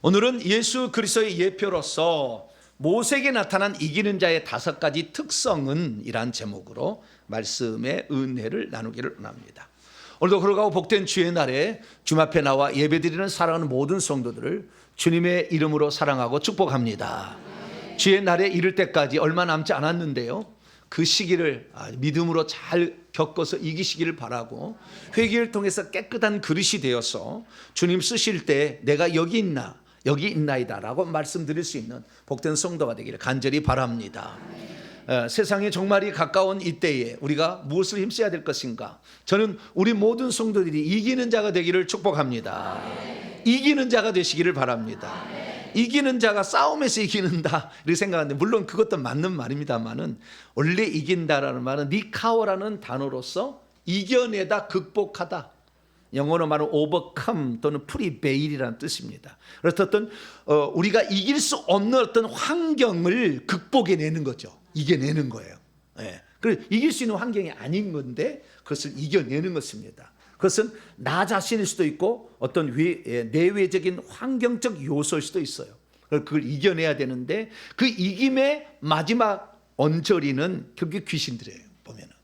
오늘은 예수 그리스도의 예표로서 모세에게 나타난 이기는 자의 5가지 특성은 이란 제목으로 말씀의 은혜를 나누기를 원합니다. 오늘도 그러고 복된 주의 날에 주님 앞에 나와 예배드리는 사랑하는 모든 성도들을 주님의 이름으로 사랑하고 축복합니다. 주의 날에 이를 때까지 얼마 남지 않았는데요, 그 시기를 믿음으로 잘 겪어서 이기시기를 바라고, 회개를 통해서 깨끗한 그릇이 되어서 주님 쓰실 때 내가 여기 있나 여기 있나이다 라고 말씀드릴 수 있는 복된 성도가 되기를 간절히 바랍니다. 세상에 종말이 가까운 이때에 우리가 무엇을 힘써야 될 것인가? 저는 우리 모든 성도들이 이기는 자가 되기를 축복합니다. 이기는 자가 되시기를 바랍니다. 이기는 자가 싸움에서 이기는다 이렇게 생각하는데, 물론 그것도 맞는 말입니다만은, 원래 이긴다라는 말은 니카오라는 단어로서 이겨내다, 극복하다, 영어로 말하면 overcome 또는 prevail이라는 뜻입니다. 그래서 어떤 우리가 이길 수 없는 어떤 환경을 극복해내는 거죠. 이겨내는 거예요. 예. 그래서 이길 수 있는 환경이 아닌 건데 그것을 이겨내는 것입니다. 그것은 나 자신일 수도 있고 어떤 내외적인 환경적 요소일 수도 있어요. 그걸 이겨내야 되는데, 그 이김의 마지막 언저리는 결국 귀신들이에요, 보면은.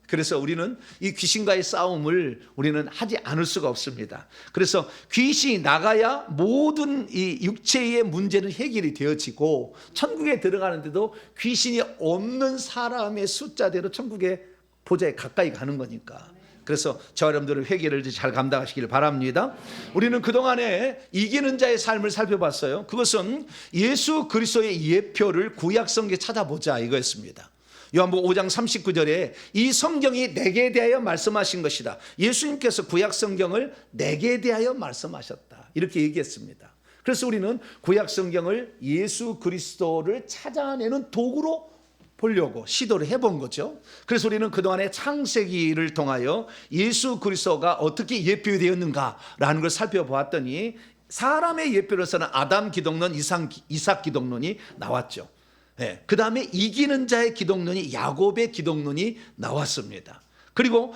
그래서 우리는 이 귀신과의 싸움을 우리는 하지 않을 수가 없습니다. 그래서 귀신이 나가야 모든 이 육체의 문제는 해결이 되어지고, 천국에 들어가는데도 귀신이 없는 사람의 숫자대로 천국의 보좌에 가까이 가는 거니까. 그래서 저와 여러분들은 회개를 잘 감당하시길 바랍니다. 우리는 그동안에 이기는 자의 삶을 살펴봤어요. 그것은 예수 그리스도의 예표를 구약성경에 찾아보자 이거였습니다. 요한복음 5장 39절에 이 성경이 내게 대하여 말씀하신 것이다. 예수님께서 구약성경을 내게 대하여 말씀하셨다 이렇게 얘기했습니다. 그래서 우리는 구약성경을 예수 그리스도를 찾아내는 도구로 보려고 시도를 해본 거죠. 그래서 우리는 그동안에 창세기를 통하여 예수 그리스도가 어떻게 예표되었는가라는 걸 살펴보았더니, 사람의 예표로서는 아담 기독론, 이삭 기독론이 나왔죠. 네. 그 다음에 이기는 자의 기독론이 야곱의 기독론이 나왔습니다. 그리고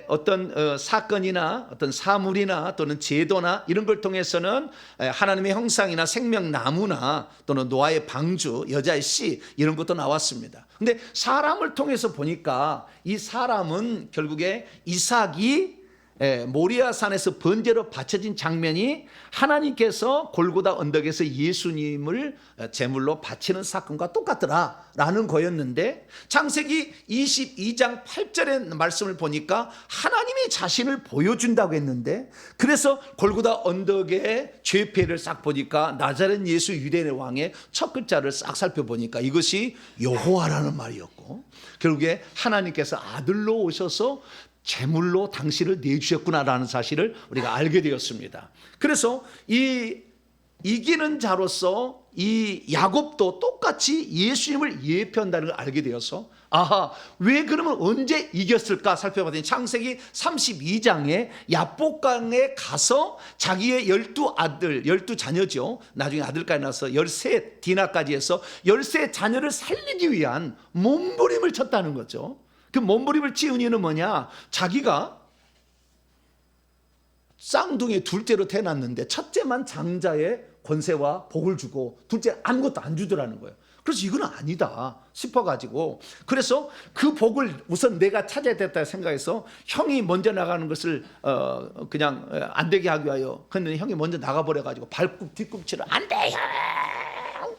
어떤 사건이나 어떤 사물이나 또는 제도나 이런 걸 통해서는 하나님의 형상이나 생명나무나 또는 노아의 방주, 여자의 씨 이런 것도 나왔습니다. 근데 사람을 통해서 보니까 이 사람은 결국에 이삭이 모리아산에서 번제로 바쳐진 장면이 하나님께서 골고다 언덕에서 예수님을 제물로 바치는 사건과 똑같더라라는 거였는데, 창세기 22장 8절의 말씀을 보니까 하나님이 자신을 보여준다고 했는데, 그래서 골고다 언덕에 죄패를 싹 보니까 나자렛 예수 유대인의 왕의 첫 글자를 싹 살펴보니까 이것이 여호와라는 말이었고, 결국에 하나님께서 아들로 오셔서 제물로 당신을 내주셨구나라는 사실을 우리가 알게 되었습니다. 그래서 이기는 자로서 이 야곱도 똑같이 예수님을 예표한다는 걸 알게 되어서, 왜 그러면 언제 이겼을까 살펴봤더니 창세기 32장에 야복강에 가서 자기의 12아들, 12자녀죠. 나중에 아들까지 낳아서 13 디나까지 해서 13자녀를 살리기 위한 몸부림을 쳤다는 거죠. 그 몸부림을 치은 이유는 뭐냐? 자기가 쌍둥이 둘째로 태어났는데 첫째만 장자의 권세와 복을 주고 둘째 아무것도 안 주더라는 거예요. 그래서 이건 아니다 싶어가지고, 그래서 그 복을 우선 내가 찾아야 됐다 생각해서 형이 먼저 나가는 것을 그냥 안 되게 하기 위하여, 근데 형이 먼저 나가버려가지고 발굽 뒤꿈치를 안 돼, 형!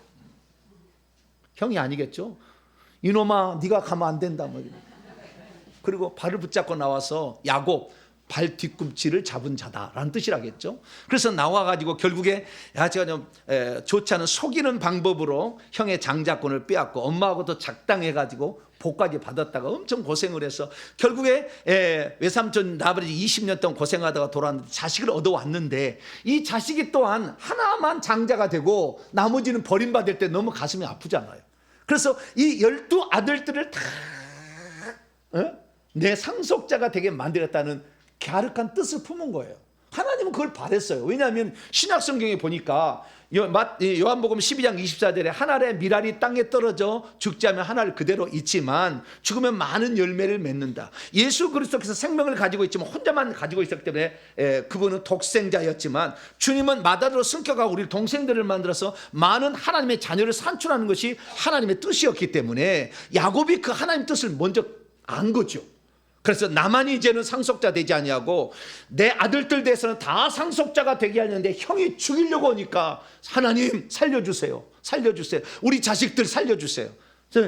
형이 아니겠죠? 이놈아 네가 가면 안 된다 뭐. 그리고 발을 붙잡고 나와서 야곱, 발 뒤꿈치를 잡은 자다라는 뜻이라겠죠. 그래서 나와가지고 결국에 제가 좀 좋지 않은 속이는 방법으로 형의 장자권을 빼앗고 엄마하고도 작당해가지고 복까지 받았다가 엄청 고생을 해서 결국에 외삼촌 나버지 20년 동안 고생하다가 돌아왔는데 자식을 얻어왔는데, 이 자식이 또한 하나만 장자가 되고 나머지는 버림받을 때 너무 가슴이 아프잖아요. 그래서 이 12아들들을 다 내 상속자가 되게 만들었다는 갸륵한 뜻을 품은 거예요. 하나님은 그걸 바랬어요. 왜냐하면 신약 성경에 보니까 요한복음 12장 24절에 한 알의 밀알이 땅에 떨어져 죽지 않으면 한 알 그대로 있지만 죽으면 많은 열매를 맺는다. 예수 그리스도께서 생명을 가지고 있지만 혼자만 가지고 있었기 때문에 그분은 독생자였지만 주님은 마다로 승격하고 우리 동생들을 만들어서 많은 하나님의 자녀를 산출하는 것이 하나님의 뜻이었기 때문에 야곱이 그 하나님 뜻을 먼저 안 거죠. 그래서 나만이 이제는 상속자 되지 아니하고 내 아들들 대해서는 다 상속자가 되게 하는데 형이 죽이려고 하니까 하나님 살려주세요. 살려주세요. 우리 자식들 살려주세요.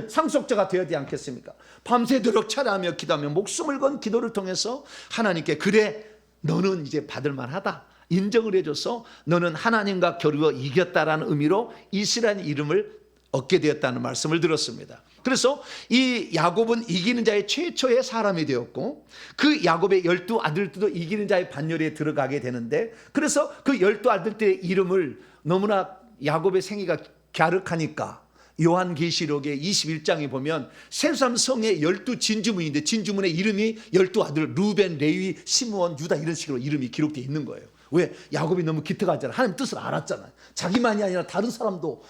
상속자가 되어야 되지 않겠습니까? 밤새도록 찬양하며 기도하며 목숨을 건 기도를 통해서 하나님께 그래 너는 이제 받을 만하다 인정을 해줘서 너는 하나님과 겨루어 이겼다라는 의미로 이스라엘 이름을 얻게 되었다는 말씀을 들었습니다. 그래서 이 야곱은 이기는 자의 최초의 사람이 되었고 그 야곱의 12 아들들도 이기는 자의 반열에 들어가게 되는데 그래서 그 12 아들들의 이름을 너무나 야곱의 생애가 갸륵하니까 요한계시록의 21장에 보면 세루살렘 성의 12 진주문인데 진주문의 이름이 12 아들 루벤, 레위, 시므온, 유다 이런 식으로 이름이 기록되어 있는 거예요. 왜? 야곱이 너무 기특하잖아요. 하나님 뜻을 알았잖아요. 자기만이 아니라 다른 사람도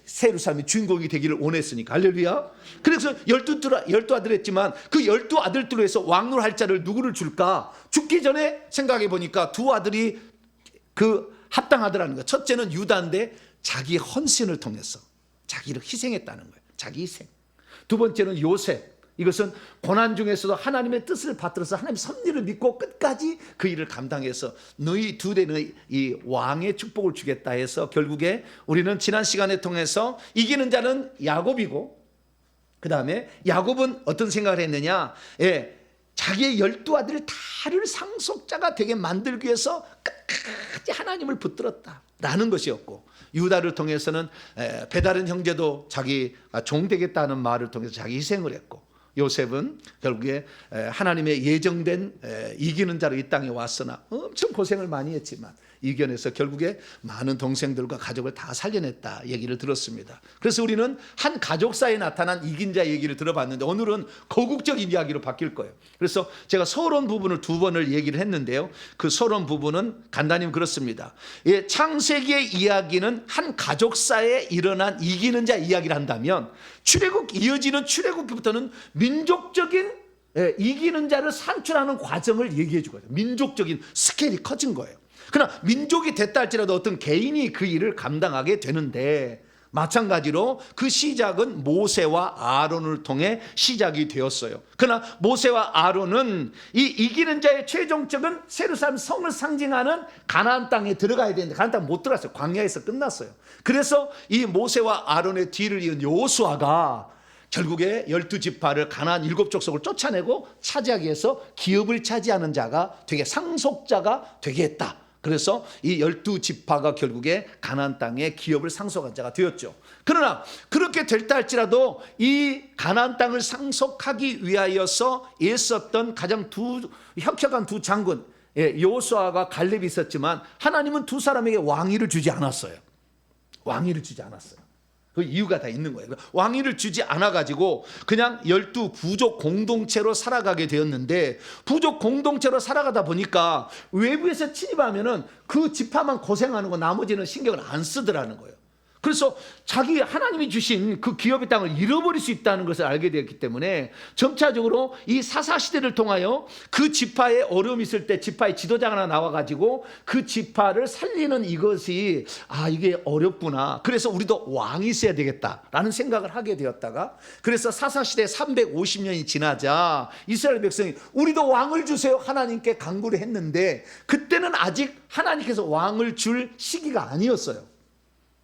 세루살렘의 주인공이 되기를 원했으니까. 할렐루야. 그래서 12 아들 했지만 그 12 아들들로 해서 왕노할 자를 누구를 줄까? 죽기 전에 생각해 보니까 두 아들이 그 합당하더라는 거예요. 첫째는 유다인데 자기 헌신을 통해서 자기를 희생했다는 거예요. 자기 희생. 두 번째는 요셉. 이것은 고난 중에서도 하나님의 뜻을 받들어서 하나님의 섭리를 믿고 끝까지 그 일을 감당해서 너희 두 대는 이 왕의 축복을 주겠다 해서 결국에 우리는 지난 시간에 통해서 이기는 자는 야곱이고 그 다음에 야곱은 어떤 생각을 했느냐 자기의 12아들을 다를 상속자가 되게 만들기 위해서 끝까지 하나님을 붙들었다 라는 것이었고 유다를 통해서는 배다른 형제도 자기가 종 되겠다는 말을 통해서 자기 희생을 했고 요셉은 결국에 하나님의 예정된 이기는 자로 이 땅에 왔으나 엄청 고생을 많이 했지만 이겨내서 결국에 많은 동생들과 가족을 다 살려냈다 얘기를 들었습니다. 그래서 우리는 한 가족사에 나타난 이긴 자 얘기를 들어봤는데 오늘은 거국적인 이야기로 바뀔 거예요. 그래서 제가 서론 부분을 2번을 얘기를 했는데요. 그 서론 부분은 간단히 그렇습니다. 창세기의 이야기는 한 가족사에 일어난 이기는 자 이야기를 한다면 출애굽 이어지는 출애굽부터는 민족적인 이기는 자를 산출하는 과정을 얘기해 주거든요. 민족적인 스케일이 커진 거예요. 그러나 민족이 됐다 할지라도 어떤 개인이 그 일을 감당하게 되는데 마찬가지로 그 시작은 모세와 아론을 통해 시작이 되었어요. 그러나 모세와 아론은 이 이기는 자의 최종적은 세루살렘 성을 상징하는 가나안 땅에 들어가야 되는데 가나안 땅 못 들어갔어요. 광야에서 끝났어요. 그래서 이 모세와 아론의 뒤를 이은 여호수아가 결국에 12지파를 가나안 7족속을 쫓아내고 차지하기 위해서 기업을 차지하는 자가 되게 상속자가 되게 했다. 그래서 이 12지파가 결국에 가나안 땅에 기업을 상속한 자가 되었죠. 그러나 그렇게 될다 할지라도 이 가나안 땅을 상속하기 위하여서 애썼던 가장 혁혁한 두 장군 여호수아가 갈렙이 있었지만 하나님은 두 사람에게 왕위를 주지 않았어요. 왕위를 주지 않았어요. 그 이유가 다 있는 거예요. 왕위를 주지 않아가지고 그냥 12 부족 공동체로 살아가게 되었는데 부족 공동체로 살아가다 보니까 외부에서 침입하면은 그 지파만 고생하는 거 나머지는 신경을 안 쓰더라는 거예요. 그래서 자기 하나님이 주신 그 기업의 땅을 잃어버릴 수 있다는 것을 알게 되었기 때문에 점차적으로 이 사사시대를 통하여 그 지파에 어려움이 있을 때 지파의 지도자가 하나 나와가지고 그 지파를 살리는 이것이 이게 어렵구나. 그래서 우리도 왕이 있어야 되겠다라는 생각을 하게 되었다가 그래서 사사시대 350년이 지나자 이스라엘 백성이 우리도 왕을 주세요 하나님께 간구를 했는데 그때는 아직 하나님께서 왕을 줄 시기가 아니었어요.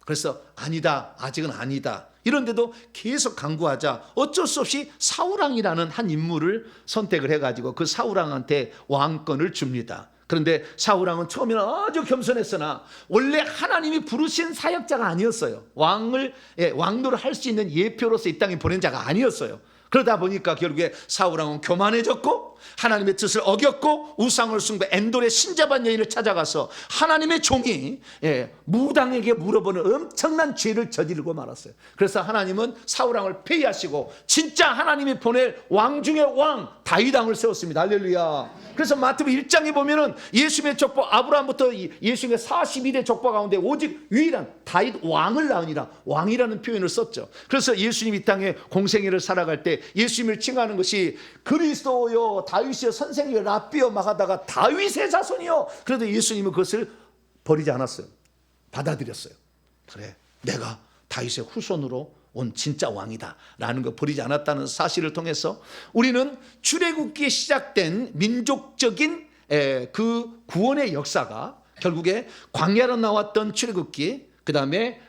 그래서 아니다, 아직은 아니다. 이런데도 계속 강구하자 어쩔 수 없이 사울왕이라는 한 인물을 선택을 해가지고 그 사울왕한테 왕권을 줍니다. 그런데 사울왕은 처음에는 아주 겸손했으나 원래 하나님이 부르신 사역자가 아니었어요. 왕노를 할 수 있는 예표로서 이 땅에 보낸 자가 아니었어요. 그러다 보니까 결국에 사울왕은 교만해졌고 하나님의 뜻을 어겼고 우상을 숭배 엔돌의 신자반 여인을 찾아가서 하나님의 종이 무당에게 물어보는 엄청난 죄를 저지르고 말았어요. 그래서 하나님은 사울왕을 폐위하시고 진짜 하나님이 보낼 왕 중의 왕 다윗 왕을 세웠습니다. 할렐루야. 그래서 마태복음 1장에 보면은 예수님의 족보 아브라함부터 예수님의 42대 족보 가운데 오직 유일한 다윗 왕을 낳으니라 왕이라는 표현을 썼죠. 그래서 예수님이 이 땅에 공생애를 살아갈 때 예수님을 칭하는 것이 그리스도요 다윗이여 선생이여 랍비여 막 하다가 다윗의 자손이요. 그래도 예수님은 그것을 버리지 않았어요. 받아들였어요. 그래 내가 다윗의 후손으로 온 진짜 왕이다 라는 거 버리지 않았다는 사실을 통해서 우리는 출애굽기에 시작된 민족적인 그 구원의 역사가 결국에 광야로 나왔던 출애굽기, 그 다음에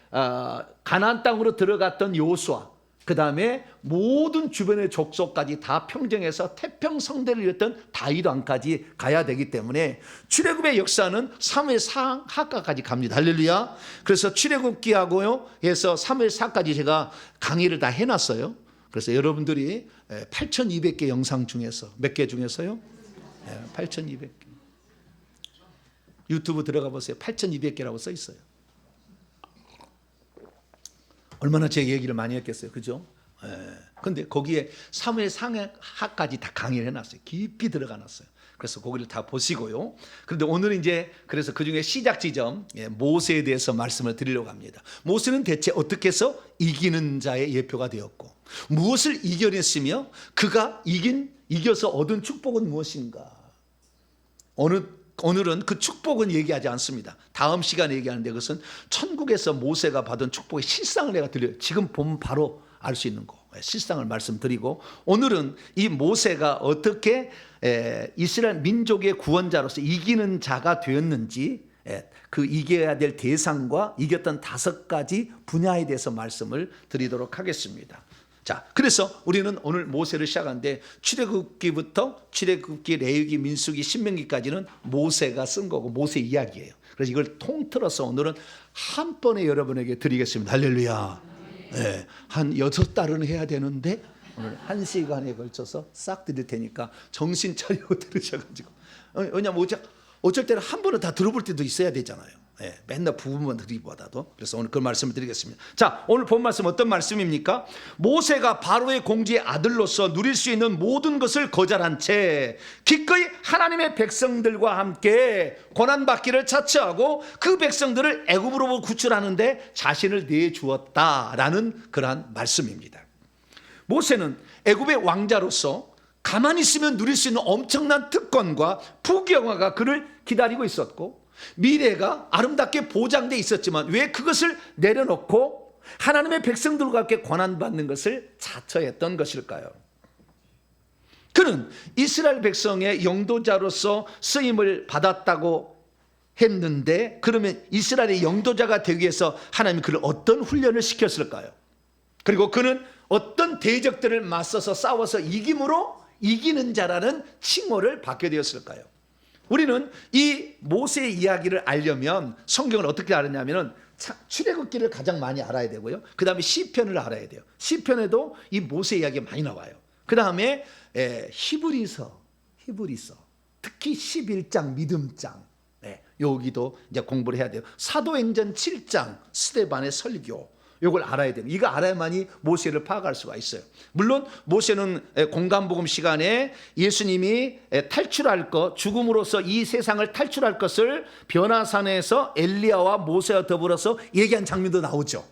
가나안 땅으로 들어갔던 여호수아, 그 다음에 모든 주변의 족속까지 다 평정해서 태평성대를 이뤘던 다윗 왕까지 가야 되기 때문에 출애굽의 역사는 사무엘 사하까지 갑니다. 할렐루야. 그래서 출애굽기하고요 해서 사무엘 사까지 제가 강의를 다 해놨어요. 그래서 여러분들이 8,200개 영상 중에서 몇 개 중에서요? 8,200개. 유튜브 들어가 보세요. 8,200개라고 써 있어요. 얼마나 제 얘기를 많이 했겠어요. 그죠? 근데 거기에 사무엘 상하까지 다 강의를 해놨어요. 깊이 들어가 놨어요. 그래서 거기를 다 보시고요. 그런데 오늘은 이제 그래서 그 중에 시작 지점 모세에 대해서 말씀을 드리려고 합니다. 모세는 대체 어떻게 해서 이기는 자의 예표가 되었고 무엇을 이겨냈으며 그가 이겨서 얻은 축복은 무엇인가? 오늘은 그 축복은 얘기하지 않습니다. 다음 시간에 얘기하는데 그것은 천국에서 모세가 받은 축복의 실상을 내가 드려요. 지금 보면 바로 알 수 있는 거 실상을 말씀드리고 오늘은 이 모세가 어떻게 이스라엘 민족의 구원자로서 이기는 자가 되었는지 그 이겨야 될 대상과 이겼던 5가지 분야에 대해서 말씀을 드리도록 하겠습니다. 자, 그래서 우리는 오늘 모세를 시작하는데 출애굽기부터 출애굽기, 레위기, 민수기, 신명기까지는 모세가 쓴 거고 모세 이야기예요. 그래서 이걸 통틀어서 오늘은 한 번에 여러분에게 드리겠습니다. 할렐루야. 네, 한 6달은 해야 되는데 오늘 1시간에 걸쳐서 싹 드릴 테니까 정신 차리고 들으셔가지고 왜냐면 어쩔 때는 한 번은 다 들어볼 때도 있어야 되잖아요. 맨날 부분만 드리기보다도. 그래서 오늘 그 말씀을 드리겠습니다. 자, 오늘 본 말씀 어떤 말씀입니까? 모세가 바로의 공주의 아들로서 누릴 수 있는 모든 것을 거절한 채 기꺼이 하나님의 백성들과 함께 고난받기를 자처하고 그 백성들을 애굽으로 구출하는데 자신을 내주었다라는 그러한 말씀입니다. 모세는 애굽의 왕자로서 가만히 있으면 누릴 수 있는 엄청난 특권과 부경화가 그를 기다리고 있었고 미래가 아름답게 보장돼 있었지만 왜 그것을 내려놓고 하나님의 백성들과 함께 고난받는 것을 자처했던 것일까요? 그는 이스라엘 백성의 영도자로서 쓰임을 받았다고 했는데 그러면 이스라엘의 영도자가 되기 위해서 하나님이 그를 어떤 훈련을 시켰을까요? 그리고 그는 어떤 대적들을 맞서서 싸워서 이김으로 이기는 자라는 칭호를 받게 되었을까요? 우리는 이 모세의 이야기를 알려면 성경을 어떻게 알았냐면 출애굽기를 가장 많이 알아야 되고요. 그 다음에 시편을 알아야 돼요. 시편에도 이 모세 이야기가 많이 나와요. 그 다음에 히브리서 특히 11장 믿음장 여기도 이제 공부를 해야 돼요. 사도행전 7장 스데반의 설교 이걸 알아야 돼요. 이거 알아야만이 모세를 파악할 수가 있어요. 물론 모세는 공간복음 시간에 예수님이 탈출할 것, 죽음으로써 이 세상을 탈출할 것을 변화산에서 엘리야와 모세와 더불어서 얘기한 장면도 나오죠.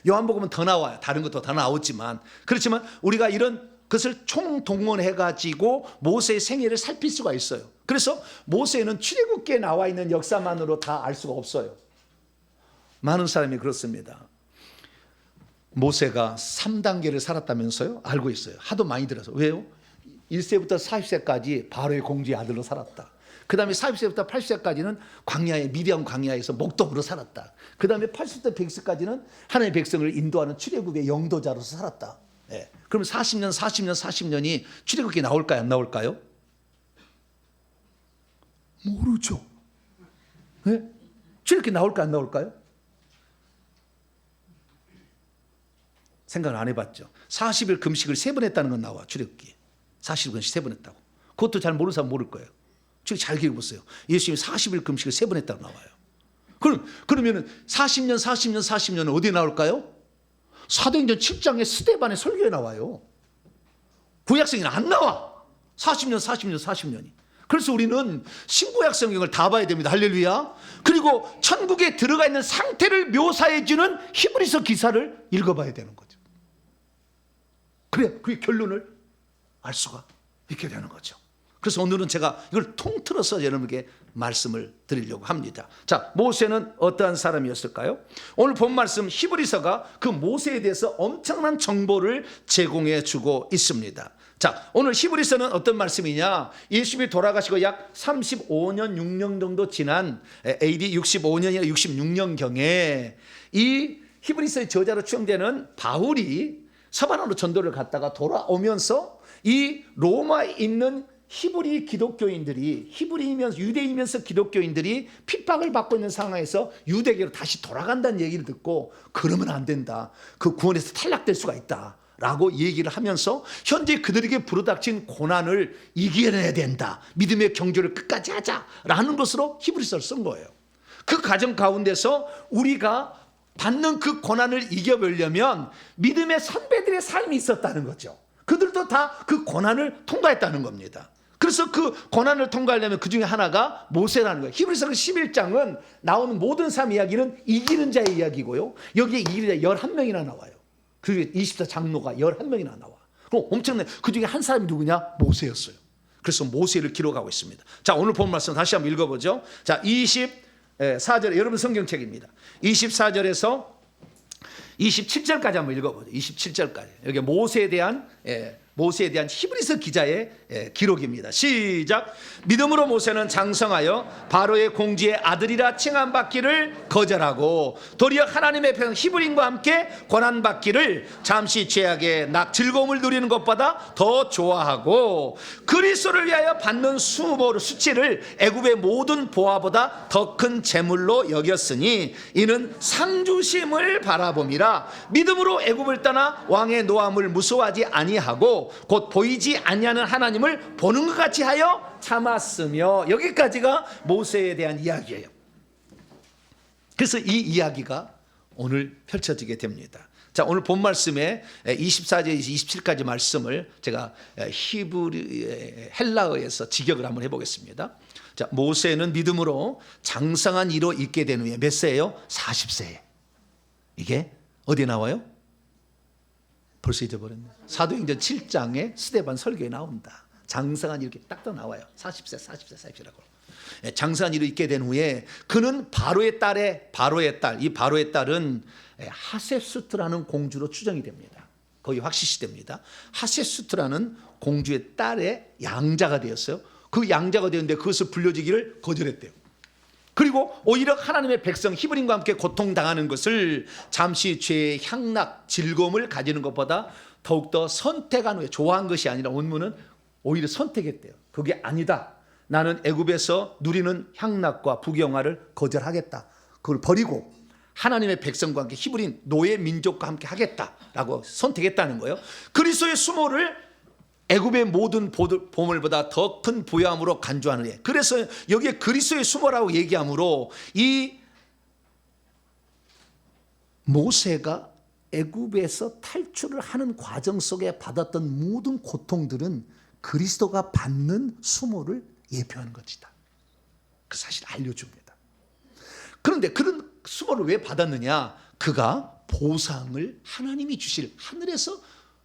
요한복음은 더 나와요. 다른 것도 더 나오지만 그렇지만 우리가 이런 것을 총동원해 가지고 모세의 생애를 살필 수가 있어요. 그래서 모세는 출애굽기에 나와 있는 역사만으로 다 알 수가 없어요. 많은 사람이 그렇습니다. 모세가 3단계를 살았다면서요? 알고 있어요. 하도 많이 들어서. 왜요? 1세부터 40세까지 바로의 공주의 아들로 살았다. 그 다음에 40세부터 80세까지는 광야에 미디안 광야에서 목동으로 살았다. 그 다음에 80세 100세까지는 하나님의 백성을 인도하는 출애굽의 영도자로서 살았다. 그럼 40년이 출애굽기에 나올까요? 안 나올까요? 모르죠. 출애굽기에 나올까요? 안 나올까요? 생각을 안 해봤죠. 40일 금식을 3번 했다는 건 나와. 출애굽기에 40일 금식 3번 했다고. 그것도 잘 모르는 사람 모를 거예요. 지금 잘 기억해보세요. 예수님이 40일 금식을 3번 했다고 나와요. 그러면 40년은 어디에 나올까요? 사도행전 7장에 스데반의 설교에 나와요. 구약성경은 안 나와. 40년이. 그래서 우리는 신구약 성경을 다 봐야 됩니다. 할렐루야. 그리고 천국에 들어가 있는 상태를 묘사해 주는 히브리서 기사를 읽어봐야 되는 거죠. 그래야 그 결론을 알 수가 있게 되는 거죠. 그래서 오늘은 제가 이걸 통틀어서 여러분에게 말씀을 드리려고 합니다. 자, 모세는 어떠한 사람이었을까요? 오늘 본 말씀 히브리서가 그 모세에 대해서 엄청난 정보를 제공해 주고 있습니다. 자, 오늘 히브리서는 어떤 말씀이냐? 예수님이 돌아가시고 약 35년 6년 정도 지난 AD 65년이나 66년경에 이 히브리서의 저자로 추정되는 바울이 서반으로 전도를 갔다가 돌아오면서 이 로마에 있는 히브리 기독교인들이, 히브리이면서 유대이면서 기독교인들이 핍박을 받고 있는 상황에서 유대교로 다시 돌아간다는 얘기를 듣고, 그러면 안 된다, 그 구원에서 탈락될 수가 있다 라고 얘기를 하면서 현재 그들에게 부르닥친 고난을 이겨내야 된다, 믿음의 경주를 끝까지 하자라는 것으로 히브리서를 쓴 거예요. 그 과정 가운데서 우리가 받는 그 고난을 이겨보려면 믿음의 선배들의 삶이 있었다는 거죠. 그들도 다 그 고난을 통과했다는 겁니다. 그래서 그 고난을 통과하려면 그 중에 하나가 모세라는 거예요. 히브리서 11장은 나오는 모든 삶 이야기는 이기는 자의 이야기고요, 여기에 이기는 자 11명이나 나와요. 그 24 장로가 11명이나 나와. 그럼 엄청나요. 그 중에 한 사람이 누구냐? 모세였어요. 그래서 모세를 기록하고 있습니다. 자, 오늘 본 말씀 다시 한번 읽어보죠. 자, 24절에, 여러분 성경책입니다. 24절에서 27절까지 한번 읽어보죠. 27절까지. 여기 모세에 대한 히브리서 기자의 기록입니다. 시작. 믿음으로 모세는 장성하여 바로의 공주의 아들이라 칭함받기를 거절하고 도리어 하나님의 백성 히브리인과 함께 고난받기를 잠시 죄악의 즐거움을 누리는 것보다 더 좋아하고 그리스도를 위하여 받는 수치를 애굽의 모든 보화보다 더 큰 재물로 여겼으니 이는 상주심을 바라봄이라. 믿음으로 애굽을 떠나 왕의 노함을 무서워하지 아니하고 곧 보이지 아니하는 하나님을 보는 것 같이 하여 참았으며. 여기까지가 모세에 대한 이야기예요. 그래서 이 이야기가 오늘 펼쳐지게 됩니다. 자, 오늘 본 말씀에 24절에서 27까지 말씀을 제가 헬라어에서 직역을 한번 해보겠습니다. 자, 모세는 믿음으로 장성한 이로 있게 된 후에 몇 세예요? 40세에. 이게 어디에 나와요? 벌써 잊어버렸네. 사도행전 7장에 스데반 설교에 나온다. 장성한 이렇게 딱 나와요. 40세라고. 장성한 이로 있게 된 후에 그는 바로의 딸, 이 바로의 딸은 하셉수트라는 공주로 추정이 됩니다. 거의 확실시됩니다. 하셉수트라는 공주의 딸의 양자가 되었어요. 그 양자가 되었는데 그것을 불려주기를 거절했대요. 그리고 오히려 하나님의 백성 히브리인과 함께 고통당하는 것을 잠시 죄의 향락, 즐거움을 가지는 것보다 더욱더 선택한 후에, 좋아한 것이 아니라 원문은 오히려 선택했대요. 그게 아니다, 나는 애굽에서 누리는 향락과 부경화를 거절하겠다, 그걸 버리고 하나님의 백성과 함께 히브리인 노예 민족과 함께 하겠다라고 선택했다는 거예요. 그리스도의 수모를 애굽의 모든 보물보다 더 큰 부여함으로 간주하는 애. 그래서 여기에 그리스도의 수모라고 얘기하므로 이 모세가 애굽에서 탈출을 하는 과정 속에 받았던 모든 고통들은 그리스도가 받는 수모를 예표하는 것이다. 그 사실을 알려줍니다. 그런데 그런 수모를 왜 받았느냐? 그가 보상을 하나님이 주실 하늘에서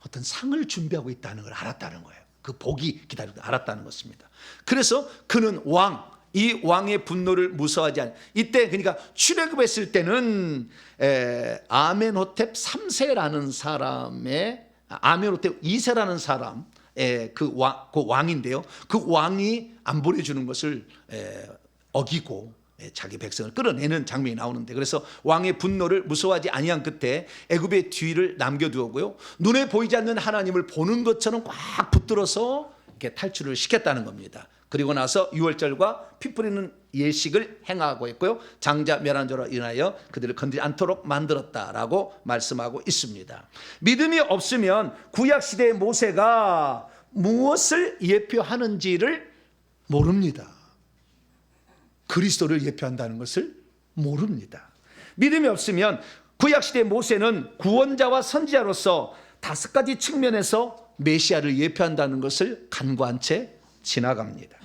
어떤 상을 준비하고 있다는 걸 알았다는 거예요. 그 복이 기다리고 알았다는 것입니다. 그래서 그는 이 왕의 분노를 무서워하지 않아. 이때 그러니까 출애굽했을 때는 아멘호텝 3세라는 사람의, 아멘호텝 2세라는 사람, 그 왕인데요. 그 왕이 안 보내주는 것을 어기고 자기 백성을 끌어내는 장면이 나오는데, 그래서 왕의 분노를 무서워하지 아니한 끝에 애굽의 뒤를 남겨두었고요, 눈에 보이지 않는 하나님을 보는 것처럼 꽉 붙들어서 이렇게 탈출을 시켰다는 겁니다. 그리고 나서 유월절과 피 뿌리는 예식을 행하고 있고요, 장자 멸한조로 인하여 그들을 건드리지 않도록 만들었다라고 말씀하고 있습니다. 믿음이 없으면 구약시대의 모세가 무엇을 예표하는지를 모릅니다. 그리스도를 예표한다는 것을 모릅니다. 믿음이 없으면 구약시대 모세는 구원자와 선지자로서 5가지 측면에서 메시아를 예표한다는 것을 간과한 채 지나갑니다.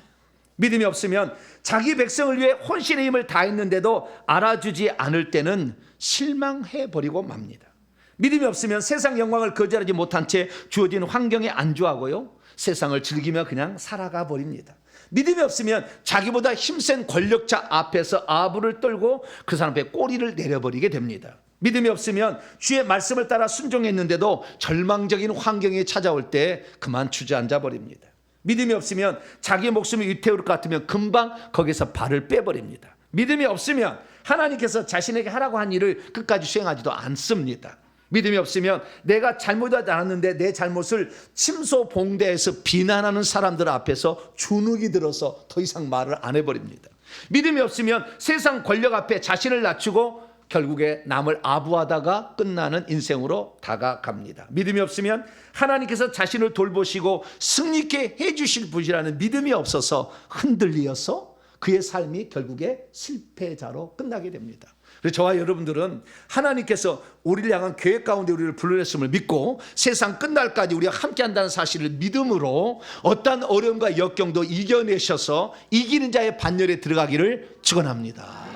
믿음이 없으면 자기 백성을 위해 혼신의 힘을 다했는데도 알아주지 않을 때는 실망해버리고 맙니다. 믿음이 없으면 세상 영광을 거절하지 못한 채 주어진 환경에 안주하고요, 세상을 즐기며 그냥 살아가 버립니다. 믿음이 없으면 자기보다 힘센 권력자 앞에서 아부를 떨고 그 사람 앞에 꼬리를 내려버리게 됩니다. 믿음이 없으면 주의 말씀을 따라 순종했는데도 절망적인 환경이 찾아올 때 그만 주저앉아 버립니다. 믿음이 없으면 자기 목숨이 위태울 것 같으면 금방 거기서 발을 빼버립니다. 믿음이 없으면 하나님께서 자신에게 하라고 한 일을 끝까지 수행하지도 않습니다. 믿음이 없으면 내가 잘못하지 않았는데 내 잘못을 침소봉대해서 비난하는 사람들 앞에서 주눅이 들어서 더 이상 말을 안 해버립니다. 믿음이 없으면 세상 권력 앞에 자신을 낮추고 결국에 남을 아부하다가 끝나는 인생으로 다가갑니다. 믿음이 없으면 하나님께서 자신을 돌보시고 승리케 해주실 분이라는 믿음이 없어서 흔들리어서 그의 삶이 결국에 실패자로 끝나게 됩니다. 그래서 저와 여러분들은 하나님께서 우리를 향한 계획 가운데 우리를 불러냈음을 믿고 세상 끝날까지 우리가 함께한다는 사실을 믿음으로 어떠한 어려움과 역경도 이겨내셔서 이기는 자의 반열에 들어가기를 축원합니다.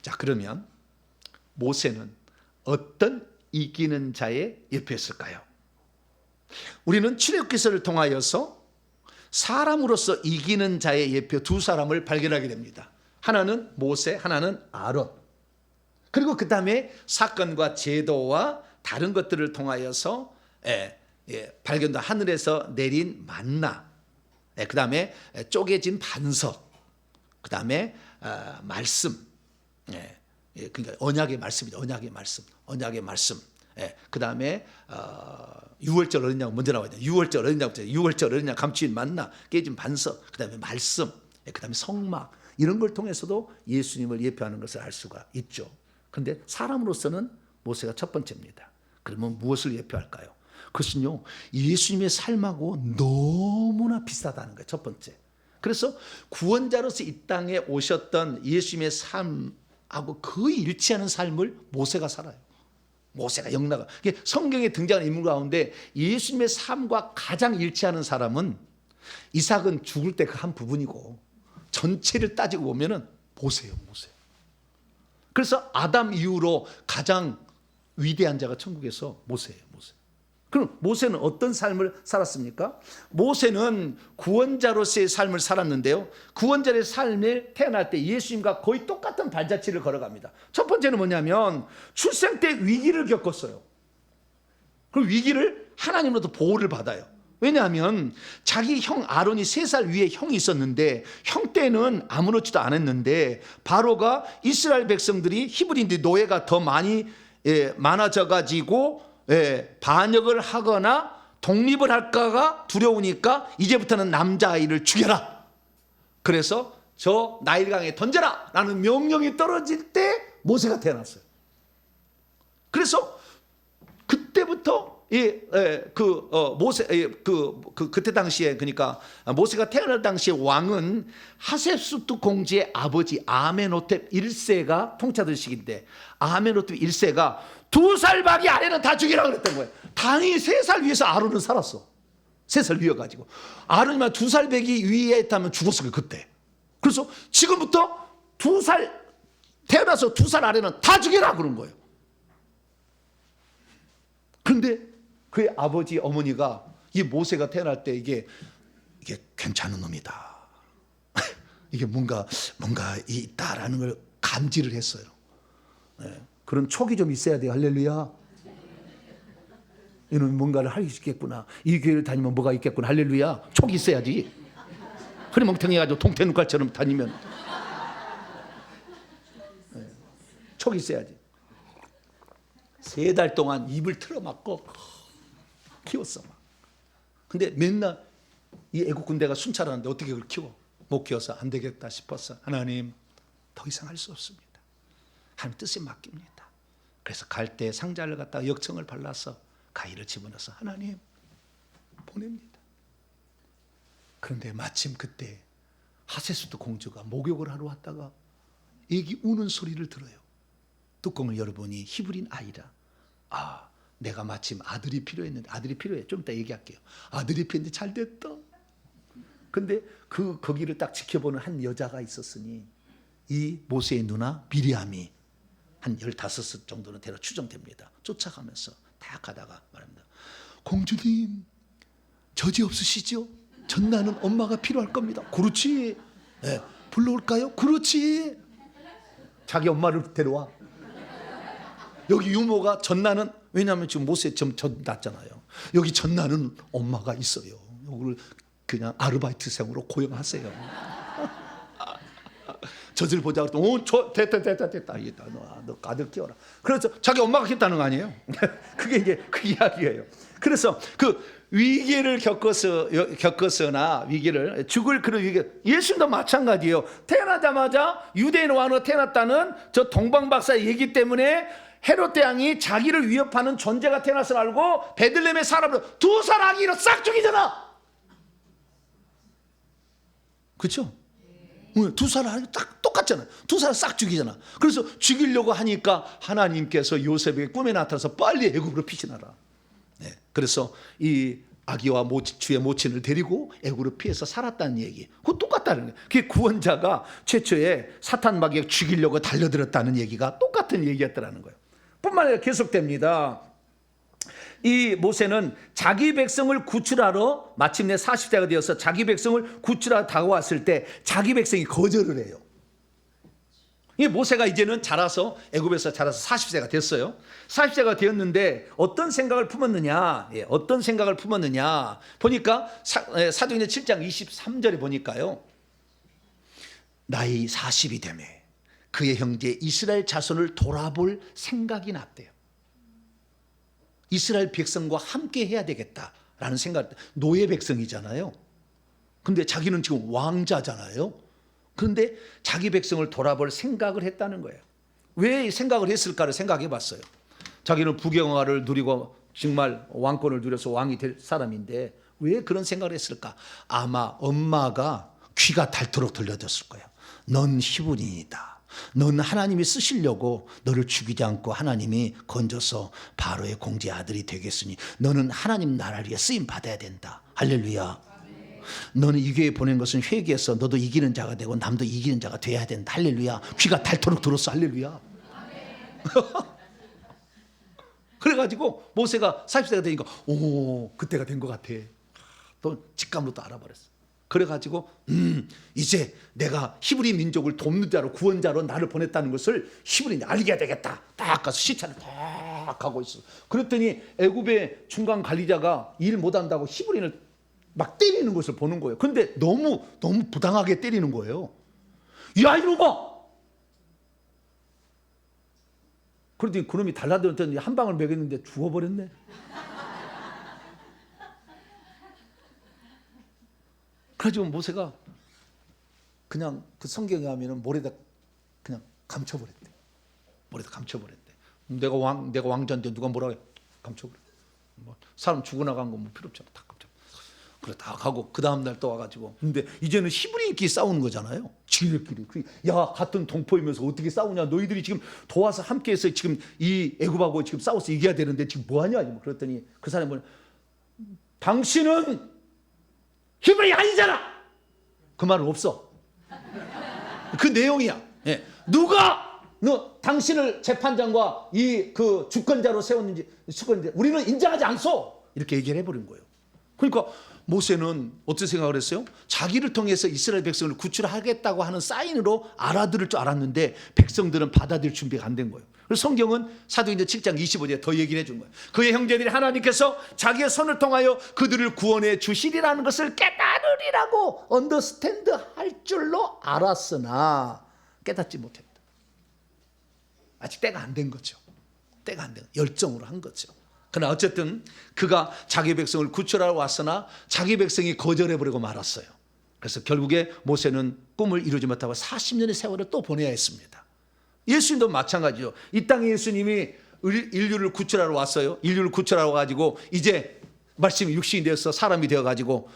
자, 그러면 모세는 어떤 이기는 자의 예표였을까요? 우리는 출애굽기서를 통하여서 사람으로서 이기는 자의 예표 2사람을 발견하게 됩니다. 하나는 모세, 하나는 아론. 그리고 그 다음에 사건과 제도와 다른 것들을 통하여서 발견된 하늘에서 내린 만나, 그 다음에 쪼개진 반석, 그 다음에 말씀, 그러니까 언약의 말씀이죠. 언약의 말씀. 그 다음에 유월절 어린 양 먼저 나와야 돼요. 유월절 어린 양 감추인 만나, 깨진 반석, 그 다음에 말씀, 그 다음에 성막, 이런 걸 통해서도 예수님을 예표하는 것을 알 수가 있죠. 그런데 사람으로서는 모세가 첫 번째입니다. 그러면 무엇을 예표할까요? 그것은요, 예수님의 삶하고 너무나 비슷하다는 거예요. 첫 번째. 그래서 구원자로서 이 땅에 오셨던 예수님의 삶하고 거의 일치하는 삶을 모세가 살아요. 모세가 영나가. 성경에 등장하는 인물 가운데 예수님의 삶과 가장 일치하는 사람은 이삭은 죽을 때 그 한 부분이고 전체를 따지고 보면은 모세예요, 모세. 그래서 아담 이후로 가장 위대한 자가 천국에서 모세예요, 모세. 그럼 모세는 어떤 삶을 살았습니까? 모세는 구원자로서의 삶을 살았는데요, 구원자의 삶에 태어날 때 예수님과 거의 똑같은 발자취를 걸어갑니다. 첫 번째는 뭐냐면 출생 때 위기를 겪었어요. 그 위기를 하나님으로부터 보호를 받아요. 왜냐하면 자기 형 아론이 3살 위에 형이 있었는데 형 때는 아무렇지도 않았는데 바로가 이스라엘 백성들이 히브리인들이 노예가 더 많아져 가지고 반역을 하거나 독립을 할까가 두려우니까 이제부터는 남자아이를 죽여라. 그래서 저 나일강에 던져라 라는 명령이 떨어질 때 모세가 태어났어요. 그래서 그때부터 그때 당시에, 그러니까 모세가 태어날 당시에 왕은 하셉수트 공주의 아버지 아메노텝 1세가 통치하던 시기인데, 아메노텝 1세가 2살밖에 아래는 다 죽이라 그랬던 거예요. 당연히 3살 위에서 아론은 살았어. 3살 위여가지고 아론이만 2살 배기 위에 있다면 죽었을 거예요, 그때. 그래서 지금부터 태어나서 2살 아래는 다 죽이라 그런 거예요. 그런데 그의 아버지 어머니가 이 모세가 태어날 때 이게 괜찮은 놈이다. 이게 뭔가 있다라는 걸 감지를 했어요. 그런 촉이 좀 있어야 돼요. 할렐루야. 이놈이 뭔가를 할 수 있겠구나. 이 교회를 다니면 뭐가 있겠구나. 할렐루야. 촉이 있어야지. 흐리멍텅해가지고 동태눈깔처럼 다니면 촉이 있어야지. 3달 동안 입을 틀어막고 키웠어. 근데 맨날 이 애국 군대가 순찰하는데 어떻게 그걸 키워? 못 키워서 안 되겠다 싶었어. 하나님, 더 이상 할 수 없습니다. 하나님 뜻에 맡깁니다. 그래서 갈 때 상자를 갖다가 역청을 발라서 가위를 집어넣어서 하나님, 보냅니다. 그런데 마침 그때 하세스도 공주가 목욕을 하러 왔다가 애기 우는 소리를 들어요. 뚜껑을 열어보니 히브린 아이라. 아, 내가 마침 아들이 필요했는데, 아들이 필요해. 좀 이따 얘기할게요. 아들이 필요했는데 잘 됐다. 근데 거기를 딱 지켜보는 한 여자가 있었으니 이 모세의 누나 미리암이 한 15살 정도는 되려 추정됩니다. 쫓아가면서 다 가다가 말합니다. 공주님, 저지 없으시죠? 전나는 엄마가 필요할 겁니다. 그렇지. 네, 불러올까요? 그렇지. 자기 엄마를 데려와. 여기 유모가 전나는, 왜냐하면 지금 모세 전 났잖아요. 여기 전나는 엄마가 있어요. 이걸 그냥 아르바이트생으로 고용하세요. 젖을 보자 그랬더니 됐다. 너 아들 키워라. 그래서 자기 엄마가 했다는 거 아니에요? 그게 이제 그 이야기예요. 그래서 그 위기를 겪었으나 위기를 죽을 그런 위기, 예수님도 마찬가지예요. 태어나자마자 유대인 왕으로 태어났다는 저 동방박사의 얘기 때문에 헤롯 왕이 자기를 위협하는 존재가 태어났을 알고 베들레헴의 사람을 두 살 아기로 싹 죽이잖아. 그렇죠? 두 살 아기 딱 똑같잖아요. 두 살 싹 죽이잖아. 그래서 죽이려고 하니까 하나님께서 요셉에게 꿈에 나타나서 빨리 애굽으로 피신하라. 네. 그래서 이 아기와 주의 모친을 데리고 애굽으로 피해서 살았다는 얘기. 그거 똑같다는 거예요. 그게 구원자가 최초에 사탄 마귀가 죽이려고 달려들었다는 얘기가 똑같은 얘기였다는 거예요. 뿐만 아니라 계속됩니다. 이 모세는 자기 백성을 구출하러 마침내 40세가 되어서 자기 백성을 구출하러 다가왔을 때 자기 백성이 거절을 해요. 이 모세가 이제는 자라서 애굽에서 자라서 40세가 됐어요. 40세가 되었는데 어떤 생각을 품었느냐? 어떤 생각을 품었느냐? 보니까 사도행전 7장 23절에 보니까요. 나이 40이 되매 그의 형제 이스라엘 자손을 돌아볼 생각이 났대요. 이스라엘 백성과 함께 해야 되겠다라는 생각. 노예 백성이잖아요. 근데 자기는 지금 왕자잖아요. 그런데 자기 백성을 돌아볼 생각을 했다는 거예요. 왜 생각을 했을까를 생각해 봤어요. 자기는 부경화를 누리고 정말 왕권을 누려서 왕이 될 사람인데 왜 그런 생각을 했을까? 아마 엄마가 귀가 닳도록 들려줬을 거예요. 넌 히브리인이다. 넌 하나님이 쓰시려고 너를 죽이지 않고 하나님이 건져서 바로의 공주의 아들이 되겠으니 너는 하나님 나라를 위해 쓰임 받아야 된다. 할렐루야. 너는 이 교회에 보낸 것은 회개해서 너도 이기는 자가 되고 남도 이기는 자가 돼야 된다. 할렐루야. 귀가 닳도록 들었어. 할렐루야. 그래가지고 모세가 40세가 되니까 오, 그때가 된 것 같아. 또 직감으로 또 알아버렸어. 그래가지고 이제 내가 히브리 민족을 돕는 자로 구원자로 나를 보냈다는 것을 히브리인이 알게 해야 되겠다. 딱 가서 시차를 딱 하고 있어. 그랬더니 애굽의 중간 관리자가 일 못한다고 히브리인을 막 때리는 것을 보는 거예요. 그런데 너무 부당하게 때리는 거예요. 야 이놈아! 그러더니 그놈이 달라들었더니 한 방을 먹였는데 죽어버렸네. 그래가지고 모세가 그냥 그 성경에 하면은 모래다 그냥 감춰버렸대. 모래다 감춰버렸대. 내가 왕자인데 누가 뭐라 해? 감춰버렸대. 뭐 사람 죽어나간 거 뭐 필요 없잖아. 다 감춰. 그래 다 가고 그 다음 날 또 와가지고. 근데 이제는 히브리인끼리 싸우는 거잖아요. 지들끼리. 야 같은 동포이면서 어떻게 싸우냐? 너희들이 지금 도와서 함께해서 지금 이 애굽하고 지금 싸워서 이겨야 되는데 지금 뭐하냐? 그랬더니 그 사람이 뭐냐? 당신은 히브리 아니잖아. 그 말은 없어. 그 내용이야. 예. 누가 당신을 재판장과 이 그 주권자로 세웠는지 우리는 인정하지 않소. 이렇게 얘기를 해버린 거예요. 그러니까 모세는 어떻게 생각을 했어요? 자기를 통해서 이스라엘 백성을 구출하겠다고 하는 사인으로 알아들을 줄 알았는데 백성들은 받아들일 준비가 안 된 거예요. 그래서 성경은 사도행전 7장 25절에 더 얘기를 해준 거예요. 그의 형제들이 하나님께서 자기의 손을 통하여 그들을 구원해 주시리라는 것을 깨달으리라고 언더스탠드 할 줄로 알았으나 깨닫지 못했다. 아직 때가 안 된 거죠. 때가 안 된 열정으로 한 거죠. 그러나 어쨌든 그가 자기 백성을 구출하러 왔으나 자기 백성이 거절해버리고 말았어요. 그래서 결국에 모세는 꿈을 이루지 못하고 40년의 세월을 또 보내야 했습니다. 예수님도 마찬가지죠. 이 땅에 예수님이 인류를 구출하러 왔어요. 인류를 구출하러 가지고 이제 말씀이 육신이 되어서 사람이 되어가지고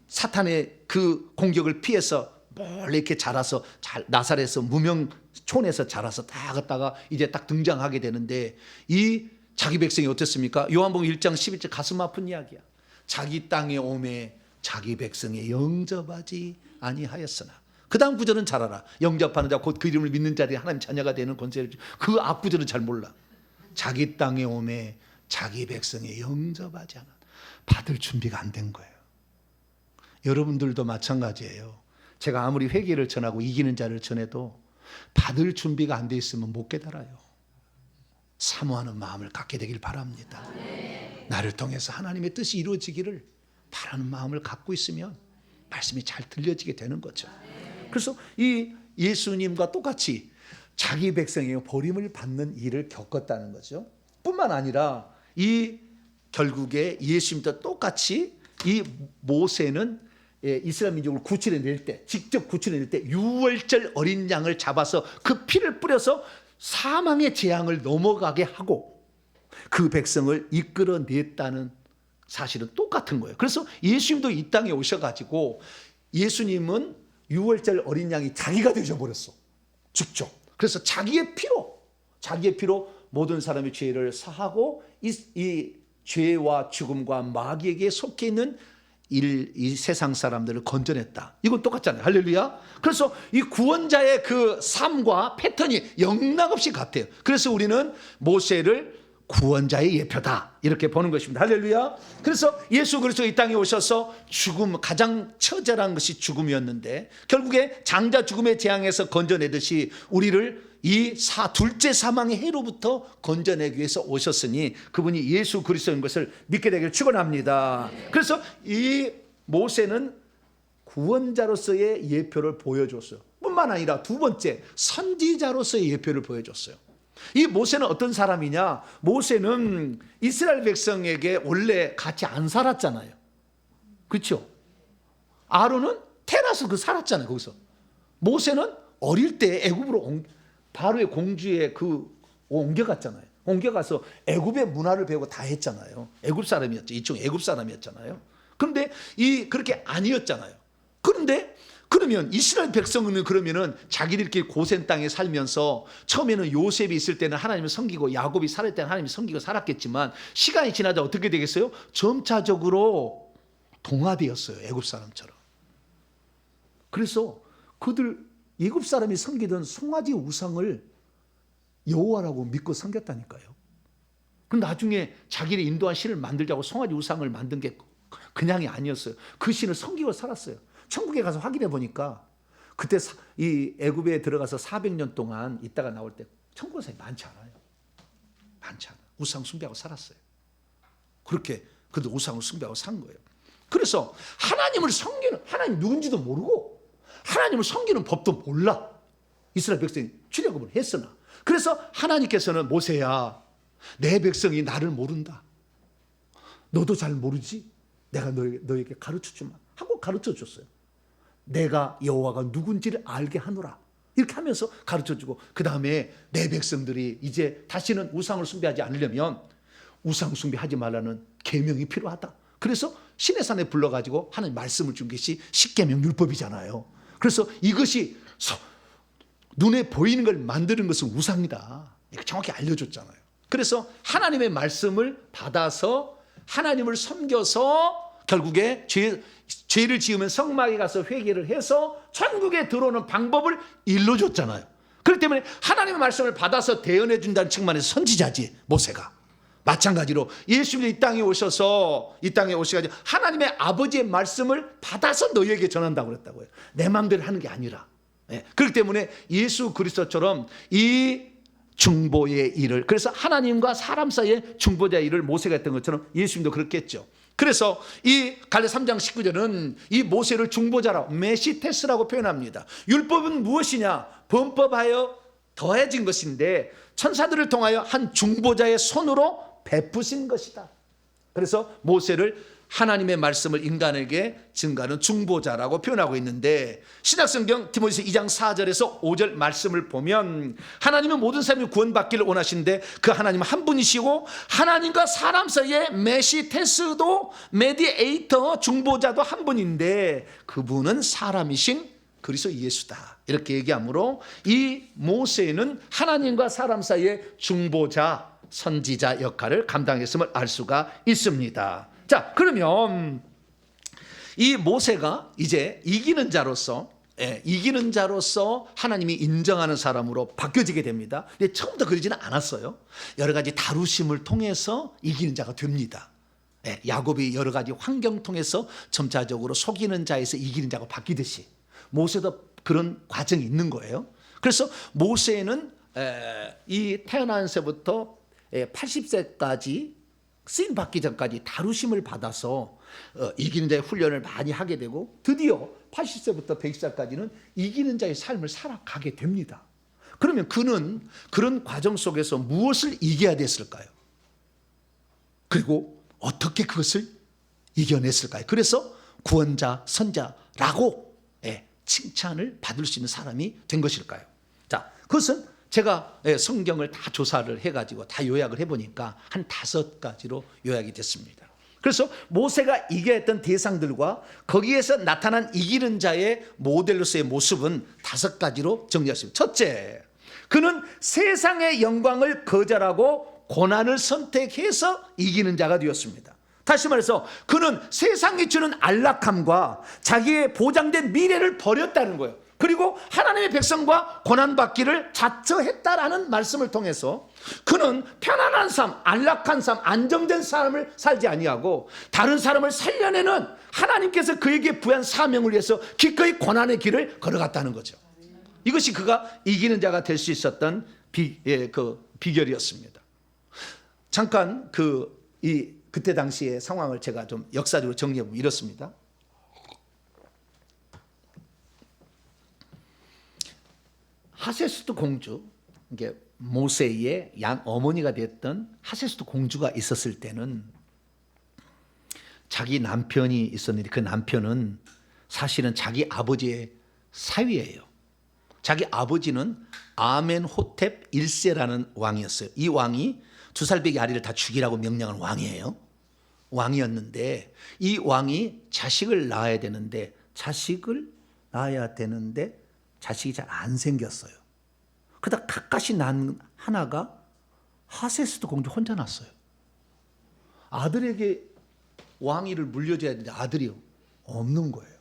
사탄의 그 공격을 피해서 멀리 이렇게 자라서 나사렛에서 무명촌에서 자라서 딱 갔다가 이제 딱 등장하게 되는데, 이 자기 백성이 어땠습니까? 요한복음 1장 11절 가슴 아픈 이야기야. 자기 땅에 오매 자기 백성에 영접하지 아니하였으나. 그 다음 구절은 잘 알아. 영접하는 자 곧 그 이름을 믿는 자들이 하나님 자녀가 되는 권세를 주. 그 앞 구절은 잘 몰라. 자기 땅에 오매 자기 백성에 영접하지 않아. 받을 준비가 안 된 거예요. 여러분들도 마찬가지예요. 제가 아무리 회개를 전하고 이기는 자를 전해도 받을 준비가 안 돼 있으면 못 깨달아요. 사모하는 마음을 갖게 되길 바랍니다. 나를 통해서 하나님의 뜻이 이루어지기를 바라는 마음을 갖고 있으면 말씀이 잘 들려지게 되는 거죠. 그래서 이 예수님과 똑같이 자기 백성의 버림을 받는 일을 겪었다는 거죠. 뿐만 아니라 이 결국에 예수님도 똑같이 이 모세는 이스라엘 민족을 구출해낼 때, 직접 구출해낼 때 6월절 어린 양을 잡아서 그 피를 뿌려서 사망의 재앙을 넘어가게 하고 그 백성을 이끌어냈다는 사실은 똑같은 거예요. 그래서 예수님도 이 땅에 오셔가지고 예수님은 6월절 어린 양이 자기가 되셔버렸어. 직접. 그래서 자기의 피로 모든 사람의 죄를 사하고 이 죄와 죽음과 마귀에게 속해 있는 이 세상 사람들을 건져냈다. 이건 똑같잖아요. 할렐루야. 그래서 이 구원자의 그 삶과 패턴이 영락없이 같아요. 그래서 우리는 모세를 구원자의 예표다 이렇게 보는 것입니다. 할렐루야. 그래서 예수 그리스도 이 땅에 오셔서 죽음, 가장 처절한 것이 죽음이었는데 결국에 장자 죽음의 재앙에서 건져내듯이 우리를 이 둘째 사망의 해로부터 건져내기 위해서 오셨으니 그분이 예수 그리스도인 것을 믿게 되기를 축원합니다. 그래서 이 모세는 구원자로서의 예표를 보여줬어요. 뿐만 아니라 두 번째 선지자로서의 예표를 보여줬어요. 이 모세는 어떤 사람이냐? 모세는 이스라엘 백성에게 원래 같이 안 살았잖아요. 그렇죠? 아론은 태어나서 살았잖아요. 거기서. 모세는 어릴 때 애굽으로 바로의 공주에 옮겨갔잖아요. 옮겨가서 애굽의 문화를 배우고 다 했잖아요. 애굽 사람이었죠. 이쪽 애굽 사람이었잖아요. 그런데 그렇게 아니었잖아요. 그러면 이스라엘 백성은 그러면은 자기들끼리 고센 땅에 살면서 처음에는 요셉이 있을 때는 하나님을 섬기고 야곱이 살을 때는 하나님을 섬기고 살았겠지만 시간이 지나자 어떻게 되겠어요? 점차적으로 동화되었어요. 애굽 사람처럼. 그래서 애굽 사람이 섬기던 송아지 우상을 여호와라고 믿고 섬겼다니까요. 그럼 나중에 자기를 인도한 신을 만들자고 송아지 우상을 만든 게 그냥이 아니었어요. 그 신을 섬기고 살았어요. 천국에 가서 확인해 보니까 그때 이 애굽에 들어가서 400년 동안 있다가 나올 때 천국 사람이 많지 않아요. 많지 않아요. 우상 숭배하고 살았어요. 그렇게 그들 우상을 숭배하고 산 거예요. 그래서 하나님 누군지도 모르고 하나님을 섬기는 법도 몰라. 이스라엘 백성이 출애굽을 했으나. 그래서 하나님께서는 모세야, 내 백성이 나를 모른다. 너도 잘 모르지? 내가 너에게 가르쳐주마 하고 가르쳐줬어요. 내가 여호와가 누군지를 알게 하노라. 이렇게 하면서 가르쳐주고 그 다음에 내 백성들이 이제 다시는 우상을 숭배하지 않으려면 우상 숭배하지 말라는 계명이 필요하다. 그래서 시내산에 불러가지고 하나님 말씀을 준 것이 십계명 율법이잖아요. 그래서 이것이 눈에 보이는 걸 만드는 것은 우상이다. 이렇게 정확히 알려줬잖아요. 그래서 하나님의 말씀을 받아서 하나님을 섬겨서 결국에 죄를 지으면 성막에 가서 회개를 해서 천국에 들어오는 방법을 일러줬잖아요. 그렇기 때문에 하나님의 말씀을 받아서 대언해 준다는 측면에서 선지자지 모세가. 마찬가지로 예수님이 이 땅에 오셔가지고 하나님의 아버지의 말씀을 받아서 너희에게 전한다고 그랬다고요. 내 마음대로 하는 게 아니라. 그렇기 때문에 예수 그리스도처럼 이 중보의 일을, 그래서 하나님과 사람 사이의 중보자의 일을 모세가 했던 것처럼 예수님도 그렇게 했죠. 그래서 이 갈라 3장 19절은 이 모세를 중보자라 메시테스라고 표현합니다. 율법은 무엇이냐? 범법하여 더해진 것인데 천사들을 통하여 한 중보자의 손으로 베푸신 것이다. 그래서 모세를 하나님의 말씀을 인간에게 증가하는 중보자라고 표현하고 있는데, 신약성경 디모데서 2장 4절에서 5절 말씀을 보면 하나님은 모든 사람이 구원받기를 원하시는데 그 하나님은 한 분이시고 하나님과 사람 사이의 메시테스도 메디에이터 중보자도 한 분인데 그분은 사람이신 그리스도 예수다, 이렇게 얘기하므로 이 모세는 하나님과 사람 사이의 중보자, 선지자 역할을 감당했음을 알 수가 있습니다. 자, 그러면 이 모세가 이제 이기는 자로서 하나님이 인정하는 사람으로 바뀌어지게 됩니다. 근데 처음부터 그러지는 않았어요. 여러 가지 다루심을 통해서 이기는 자가 됩니다. 야곱이 여러 가지 환경 통해서 점차적으로 속이는 자에서 이기는 자가 바뀌듯이 모세도 그런 과정이 있는 거예요. 그래서 모세는 이 태어난 새부터 80세까지 쓰임 받기 전까지 다루심을 받아서 이기는 자의 훈련을 많이 하게 되고 드디어 80세부터 100세까지는 이기는 자의 삶을 살아가게 됩니다. 그러면 그는 그런 과정 속에서 무엇을 이겨야 됐을까요? 그리고 어떻게 그것을 이겨냈을까요? 그래서 구원자, 선자라고 칭찬을 받을 수 있는 사람이 된 것일까요? 자, 그것은 제가 성경을 다 조사를 해가지고 다 요약을 해보니까 한 5가지로 요약이 됐습니다. 그래서 모세가 이겨야 했던 대상들과 거기에서 나타난 이기는 자의 모델로서의 모습은 5가지로 정리했습니다. 첫째, 그는 세상의 영광을 거절하고 고난을 선택해서 이기는 자가 되었습니다. 다시 말해서 그는 세상이 주는 안락함과 자기의 보장된 미래를 버렸다는 거예요. 그리고 하나님의 백성과 고난받기를 자처했다라는 말씀을 통해서 그는 편안한 삶, 안락한 삶, 안정된 삶을 살지 아니하고 다른 사람을 살려내는 하나님께서 그에게 부여한 사명을 위해서 기꺼이 고난의 길을 걸어갔다는 거죠. 이것이 그가 이기는 자가 될 수 있었던 비결이었습니다. 잠깐 그때 당시의 상황을 제가 좀 역사적으로 정리해보면 이렇습니다. 하세스도 공주, 이게 모세의 양 어머니가 됐던 하세스도 공주가 있었을 때는 자기 남편이 있었는데 그 남편은 사실은 자기 아버지의 사위예요. 자기 아버지는 아멘호텝 1세라는 왕이었어요. 이 왕이 2살배기 아리를 다 죽이라고 명령한 왕이에요. 왕이었는데 이 왕이 자식을 낳아야 되는데 자식이 잘 안 생겼어요. 그러다 가까이 난 하나가 하세스도 공주 혼자 낳았어요. 아들에게 왕위를 물려줘야 되는데 아들이 없는 거예요.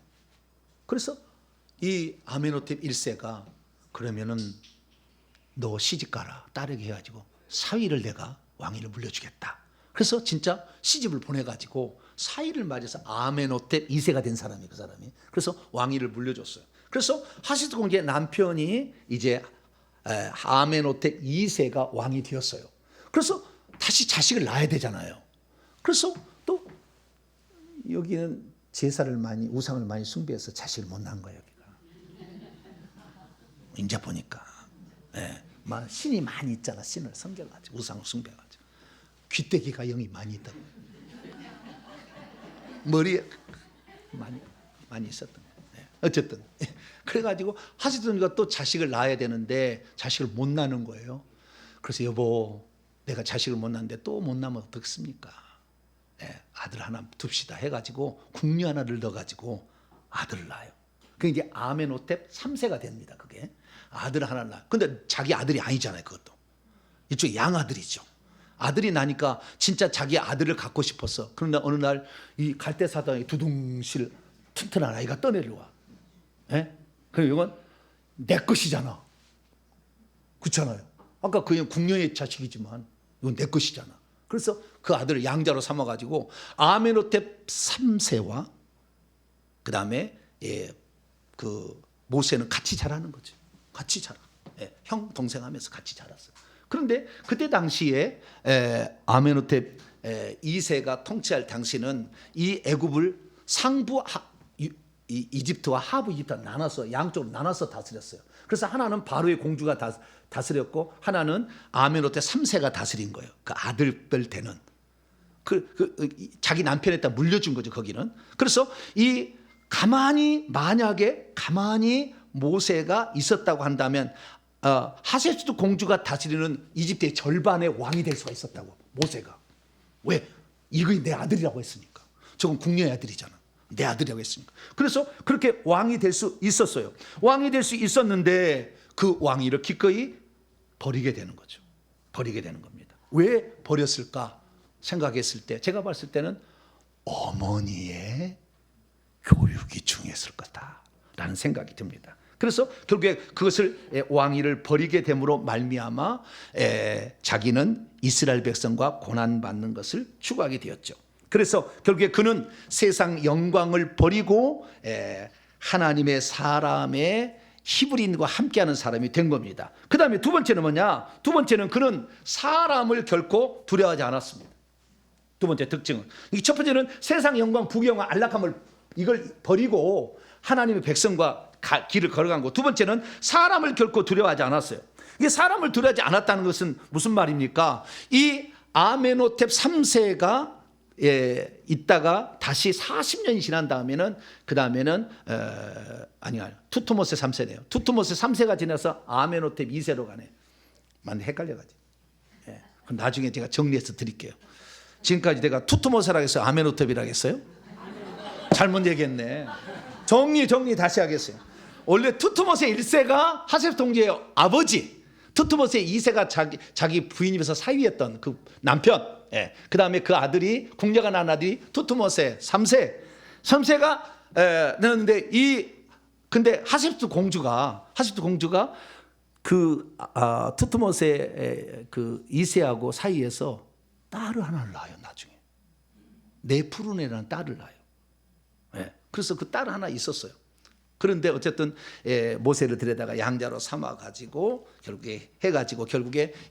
그래서 이 아멘호텝 1세가 그러면은 너 시집가라, 딸에게 해가지고 사위를 내가 왕위를 물려주겠다. 그래서 진짜 시집을 보내가지고 사위를 맞아서 아멘호텝 2세가 된 사람이 그 사람이. 그래서 왕위를 물려줬어요. 그래서 하세스 공주의 남편이 이제 아멘호텝 2세가 왕이 되었어요. 그래서 다시 자식을 낳아야 되잖아요. 그래서 또 여기는 우상을 많이 숭배해서 자식을 못 낳은 거예요. 여기가. 이제 보니까 신이 많이 있잖아. 신을 섬겨가지고 우상을 숭배해가지고 귀때기가 영이 많이 있다고. 머리에 많이 있었던 거예요. 어쨌든 그래가지고 하시던 또 자식을 낳아야 되는데 자식을 못 낳는 거예요. 그래서 여보, 내가 자식을 못 낳는데 또 못 낳으면 어떻습니까? 아들 하나 둡시다 해가지고 궁녀 하나를 넣어가지고 아들을 낳아요. 그게 이제 아멘호텝 3세가 됩니다. 그게 아들 하나 낳아요. 근데 자기 아들이 아니잖아요. 그것도 이쪽 양아들이죠. 아들이 나니까 진짜 자기 아들을 갖고 싶었어. 그런데 어느 날 이 갈대사당에 두둥실 튼튼한 아이가 떠내려와. 그럼 이건 내 것이잖아. 그렇잖아요. 아까 그 궁녀의 자식이지만 이건 내 것이잖아. 그래서 그 아들을 양자로 삼아가지고 아멘호텝 3세와 그 다음에 그 모세는 같이 자라는 거죠. 같이 자라. 형 동생 하면서 같이 자랐어요. 그런데 그때 당시에 아멘호텝 2세가 통치할 당시는 이 애굽을 상부 이집트와 하부 이집트가 나눠서 양쪽으로 나눠서 다스렸어요. 그래서 하나는 바로의 공주가 다스렸고 하나는 아멘호텝 3세가 다스린 거예요. 그 아들별 되는. 자기 남편에다 물려준 거죠, 거기는. 그래서 만약에 가만히 모세가 있었다고 한다면 하세스도 공주가 다스리는 이집트의 절반의 왕이 될 수가 있었다고. 모세가. 왜? 이거 내 아들이라고 했으니까. 저건 궁녀의 아들이잖아. 내 아들이라고 했으니까. 그래서 그렇게 왕이 될 수 있었어요. 왕이 될 수 있었는데 그 왕위를 기꺼이 버리게 되는 거죠. 버리게 되는 겁니다. 왜 버렸을까 생각했을 때 제가 봤을 때는 어머니의 교육이 중요했을 거다라는 생각이 듭니다. 그래서 결국에 그것을 왕위를 버리게 됨으로 말미암아 자기는 이스라엘 백성과 고난받는 것을 추구하게 되었죠. 그래서 결국에 그는 세상 영광을 버리고 하나님의 사람의 히브리인과 함께하는 사람이 된 겁니다. 그 다음에 두 번째는 뭐냐? 두 번째는 그는 사람을 결코 두려워하지 않았습니다. 두 번째 특징은, 첫 번째는 세상 영광, 부귀영화, 안락함을 이걸 버리고 하나님의 백성과 길을 걸어간 거. 두 번째는 사람을 결코 두려워하지 않았어요. 이게 사람을 두려워하지 않았다는 것은 무슨 말입니까? 이 아메노텝 3세가 있다가 다시 40년이 지난 다음에는 투트모세 3세네요. 투트모세 3세가 지나서 아메노텝 2세로 가네. 많이 헷갈려가지고. 그럼 나중에 제가 정리해서 드릴게요. 지금까지 내가 투트모세라고 했어요? 아메노텝이라고 했어요? 잘못 얘기했네. 정리 다시 하겠어요. 원래 투트모세 1세가 하셉 동지의 아버지, 투트모세 2세가 자기 부인이면서 사위였던 그 남편, 그 다음에 그 아들이, 궁녀가 낳은 아들이 투트모세 3세가 낳았는데 근데 하셉트 공주가 투트모세 그 2세하고 사이에서 딸을 하나를 낳아요. 나중에 네푸르네라는 딸을 낳아요. 그래서 그 딸 하나 있었어요. 그런데 어쨌든 모세를 데려다가 양자로 삼아가지고 결국에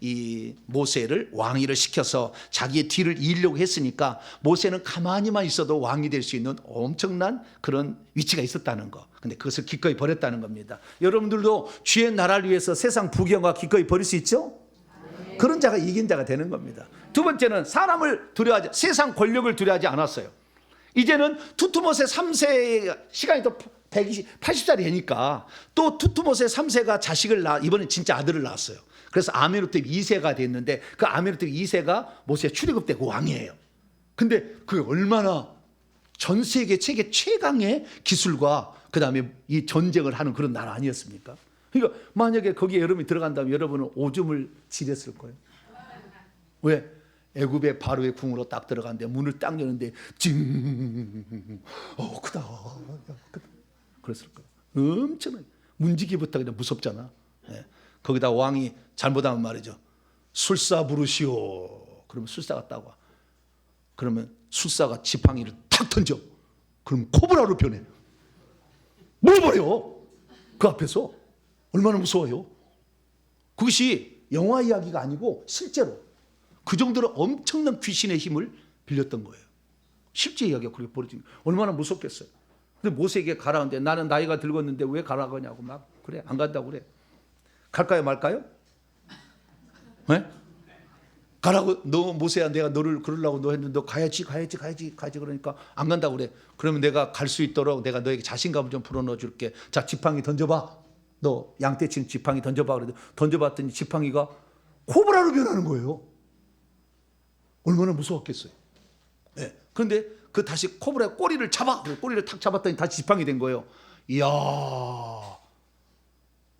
이 모세를 왕위를 시켜서 자기의 뒤를 이으려고 했으니까 모세는 가만히만 있어도 왕이 될 수 있는 엄청난 그런 위치가 있었다는 거. 근데 그것을 기꺼이 버렸다는 겁니다. 여러분들도 주의 나라를 위해서 세상 부귀영화 기꺼이 버릴 수 있죠? 그런 자가 이긴 자가 되는 겁니다. 두 번째는 세상 권력을 두려워하지 않았어요. 이제는 투트모세 3세 시간이 또 80살이 되니까 또 투트모세 3세가 이번엔 진짜 아들을 낳았어요. 그래서 아메노텝 2세가 됐는데 그 아메노텝 2세가 모세에 출애굽되고 왕이에요. 근데 그게 얼마나 전 세계 최강의 기술과 그 다음에 이 전쟁을 하는 그런 나라 아니었습니까? 그러니까 만약에 거기에 여러분이 들어간다면 여러분은 오줌을 지렸을 거예요. 왜? 애굽의 바로의 궁으로 딱 들어갔는데 문을 딱 여는데 크다. 그랬을 거예요. 엄청나게 문지기부터 그냥 무섭잖아. 거기다 왕이 잘못하면 말이죠. 술사 부르시오. 그러면 술사가 딱 와. 그러면 술사가 지팡이를 탁 던져. 그럼 코브라로 변해. 물어버려. 그 앞에서. 얼마나 무서워요. 그것이 영화 이야기가 아니고 실제로 그 정도로 엄청난 귀신의 힘을 빌렸던 거예요. 실제 이야기가 그렇게 벌어지는 거예요. 얼마나 무섭겠어요. 근데 모세에게 가라는데 나는 나이가 들었는데 왜 가라고 하냐고 막 그래 안 간다고 그래. 갈까요 말까요? 네? 가라고. 너 모세야 내가 너를 그러려고 너 했는데 너 가야지 그러니까 안 간다고 그래. 그러면 내가 갈 수 있도록 내가 너에게 자신감을 좀 불어넣어 줄게. 자 지팡이 던져봐. 너 양떼치는 지팡이 던져봐. 그래도 던져봤더니 지팡이가 코브라로 변하는 거예요. 얼마나 무서웠겠어요. 그런데 그 다시 코브라의 꼬리를 잡아. 꼬리를 탁 잡았더니 다시 지팡이 된 거예요. 이야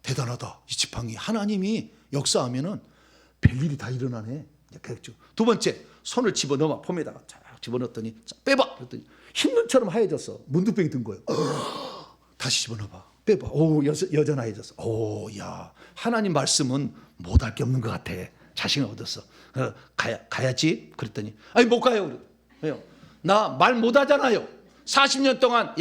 대단하다. 이 지팡이 하나님이 역사하면은 별일이 다 일어나네. 그랬죠. 두 번째 손을 집어넣어 폼에다가 쫙 집어넣었더니 빼봐. 그랬더니 흰눈처럼 하얘졌어. 문두병이 든 거예요. 다시 집어넣어봐. 빼봐. 오 여전하얘졌어. 야 하나님 말씀은 못할 게 없는 것 같아. 자신을 얻었어. 가야지. 그랬더니 아니 못 가요. 왜요? 나 말 못하잖아요. 40년 동안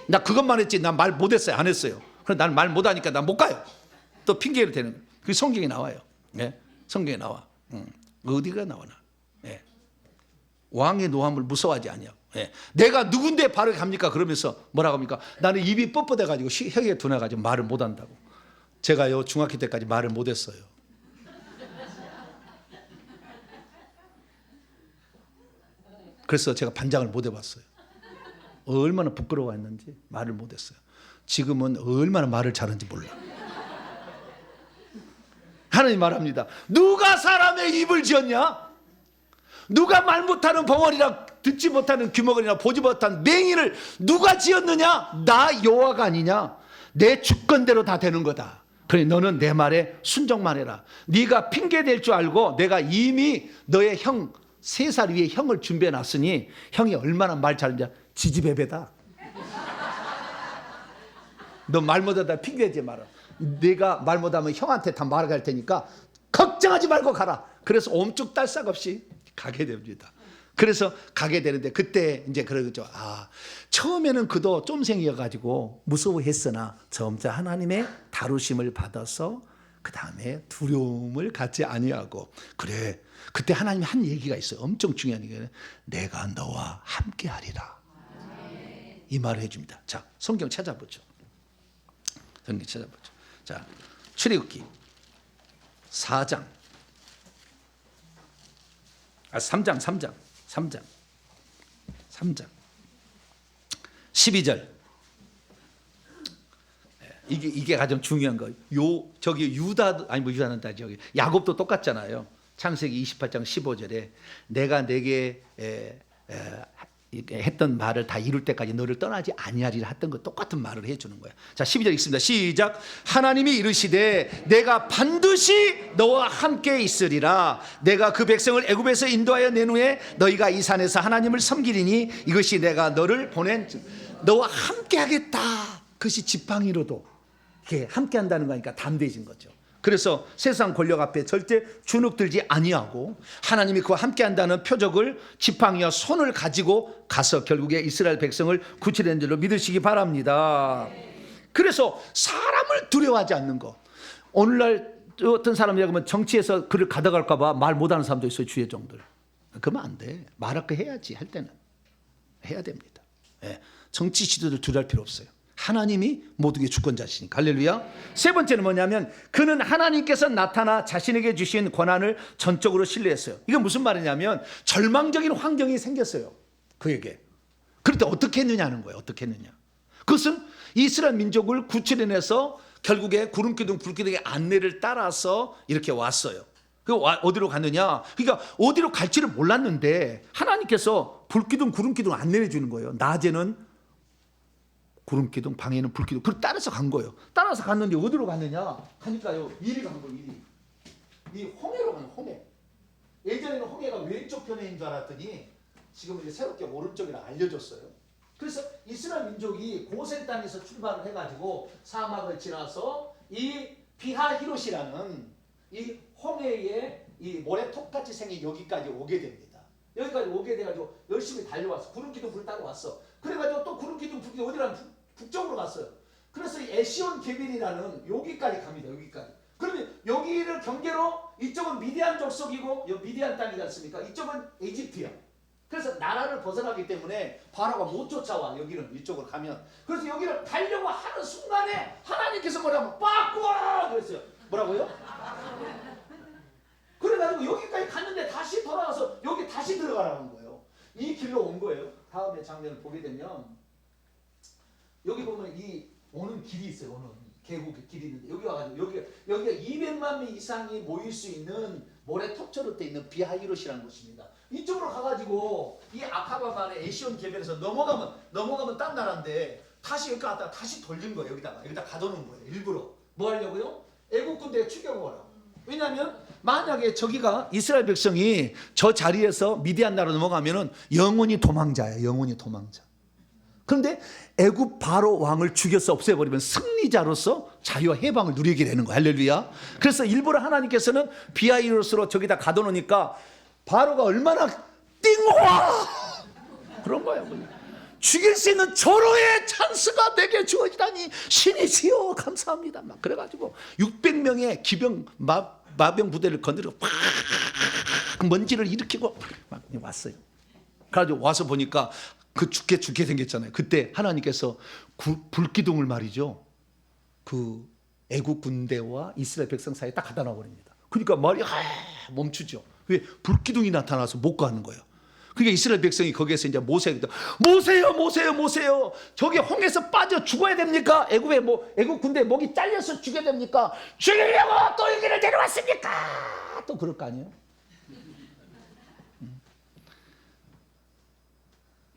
나 그것만 했지 나 말 못했어요. 안 했어요. 그럼 난 말 못하니까 나 못 가요. 또 핑계를 대는 거예요. 그 성경에 나와요. 성경에 나와. 어디가 나오나. 왕의 노함을 무서워하지 않냐고. 내가 누군데 바로 갑니까? 그러면서 뭐라고 합니까? 나는 입이 뻣뻣해가지고 혀에 둔해가지고 말을 못한다고. 제가요 중학교 때까지 말을 못했어요. 그래서 제가 반장을 못 해봤어요. 얼마나 부끄러워했는지 말을 못했어요. 지금은 얼마나 말을 잘하는지 몰라. 하나님 말합니다. 누가 사람의 입을 지었냐? 누가 말 못하는 벙어리나 듣지 못하는 귀머거리나 보지 못한 맹인을 누가 지었느냐? 나 여호와가 아니냐? 내 주권대로 다 되는 거다. 그래 너는 내 말에 순종만 해라. 네가 핑계 댈 줄 알고 내가 이미 너의 형 3살 위에 형을 준비해 놨으니 형이 얼마나 말 잘하는지 지지배배다. 너 말 못하다 핑계대지 마라. 내가 말 못하면 형한테 다 말할 테니까 걱정하지 말고 가라. 그래서 옴쭉달싹 없이 가게 됩니다. 그래서 가게 되는데 그때 이제 그러죠. 처음에는 그도 쫌생이어가지고 무서워했으나 점차 하나님의 다루심을 받아서 그 다음에 두려움을 갖지 아니하고 그래. 그때 하나님이 한 얘기가 있어요. 엄청 중요한 얘기예요. 내가 너와 함께하리라. 이 말을 해줍니다. 자, 성경 찾아보죠. 성경 찾아보죠. 자, 출애굽기 4장. 3장 12절. 이게 가장 중요한 거예요. 저기 유다 아니 뭐 유다는 다 저기 야곱도 똑같잖아요. 창세기 28장 15절에 내가 내게 했던 말을 다 이룰 때까지 너를 떠나지 아니하리라 했던 거 똑같은 말을 해주는 거야. 자, 12절 읽습니다. 시작. 하나님이 이르시되 내가 반드시 너와 함께 있으리라. 내가 그 백성을 애굽에서 인도하여 낸 후에 너희가 이 산에서 하나님을 섬기리니 이것이 내가 너를 보낸 너와 함께 하겠다. 그것이 지팡이로도 이렇게 함께 한다는 거니까 담대해진 거죠. 그래서 세상 권력 앞에 절대 주눅들지 아니하고 하나님이 그와 함께한다는 표적을 지팡이와 손을 가지고 가서 결국에 이스라엘 백성을 구출한 줄로 믿으시기 바랍니다. 그래서 사람을 두려워하지 않는 것. 오늘날 어떤 사람이라 그러면 정치에서 그를 가져갈까 봐 말 못하는 사람도 있어요. 주의 종들. 그러면 안 돼. 말할 거 해야지. 할 때는 해야 됩니다. 정치 지도를 두려워할 필요 없어요. 하나님이 모두의 주권자시니까. 할렐루야. 세 번째는 뭐냐면 그는 하나님께서 나타나 자신에게 주신 권한을 전적으로 신뢰했어요. 이게 무슨 말이냐면 절망적인 환경이 생겼어요. 그에게. 그럴 때 어떻게 했느냐는 거예요. 어떻게 했느냐. 그것은 이스라엘 민족을 구출해내서 결국에 구름기둥 불기둥의 안내를 따라서 이렇게 왔어요. 어디로 갔느냐. 그러니까 어디로 갈지를 몰랐는데 하나님께서 불기둥 구름기둥 안내해 주는 거예요. 낮에는 구름기둥, 방에는 불기둥. 그걸 따라서 간 거예요. 따라서 갔는데 어디로 갔느냐? 가니까요. 이리 간 거예요. 이 홍해로 간 홍해. 예전에는 홍해가 왼쪽 편인 줄 알았더니 지금 이제 새롭게 오른쪽이라 알려줬어요. 그래서 이스라엘 민족이 고센 땅에서 출발을 해가지고 사막을 지나서 이 비하히롯이라는 이 홍해의 이 모래톱같이 생긴 여기까지 오게 됩니다. 여기까지 오게 돼가지고 열심히 달려왔어. 구름기둥 불 따고 왔어. 그래가지고 또 구름기둥 불이 어디라는 북쪽으로 갔어요. 그래서 이 에시온 게빌이라는 여기까지 갑니다. 여기까지. 그러면 여기를 경계로 이쪽은 미디안 족속이고 미디안 땅이지 않습니까? 이쪽은 이집트야. 그래서 나라를 벗어나기 때문에 바로가 못 쫓아와. 여기는 이쪽으로 가면. 그래서 여기를 가려고 하는 순간에 하나님께서 뭐라고 빠꾸아 그랬어요. 뭐라고요? 그래가지고 여기까지 갔는데 다시 돌아가서 여기 다시 들어가라는 거예요. 이 길로 온 거예요. 다음에 장면을 보게 되면 여기 보면 이 오는 길이 있어요. 오는 계곡의 길이 있는데 여기 와가지고 여기가 200만 명 이상이 모일 수 있는 모래톱처럼 돼 있는 비하히롯이라는 곳입니다. 이쪽으로 가가지고 이 아카바만의 에시온 개변에서 넘어가면 딴 나라인데 다시 여기 갔다가 다시 돌린 거예요. 여기다 가둬놓은 거예요. 일부러 뭐 하려고요? 애국 군대에 추격하라고. 왜냐하면 만약에 저기가 이스라엘 백성이 저 자리에서 미디안 나라로 넘어가면은 영원히 도망자예요. 영원히 도망자. 그런데 애굽 바로 왕을 죽여서 없애버리면 승리자로서 자유와 해방을 누리게 되는 거예요. 할렐루야. 그래서 일부러 하나님께서는 비하히롯으로 저기다 가둬놓으니까 바로가 얼마나 띵와 그런 거예요. 죽일 수 있는 절호의 찬스가 내게 주어지다니 신이시여 감사합니다. 막 그래가지고 600명의 기병 마병 부대를 건드리고 팍 먼지를 일으키고 막 왔어요. 그래가지고 와서 보니까 그 죽게 생겼잖아요. 그때 하나님께서 불기둥을 말이죠. 그 애국 군대와 이스라엘 백성 사이에 딱 갖다 놔버립니다. 그러니까 말이 멈추죠. 왜? 불기둥이 나타나서 못 가는 거예요. 그러니까 이스라엘 백성이 거기에서 이제 모세에게 모세요. 저기 홍해에서 빠져 죽어야 됩니까? 애굽 군대 목이 잘려서 죽여야 됩니까? 죽이려고 또 여기를 데려왔습니까? 또 그럴 거 아니에요?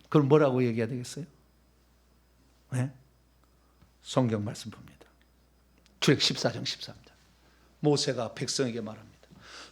그럼 뭐라고 얘기해야 되겠어요? 네? 성경 말씀 봅니다. 출애굽 14장 13절. 모세가 백성에게 말합니다.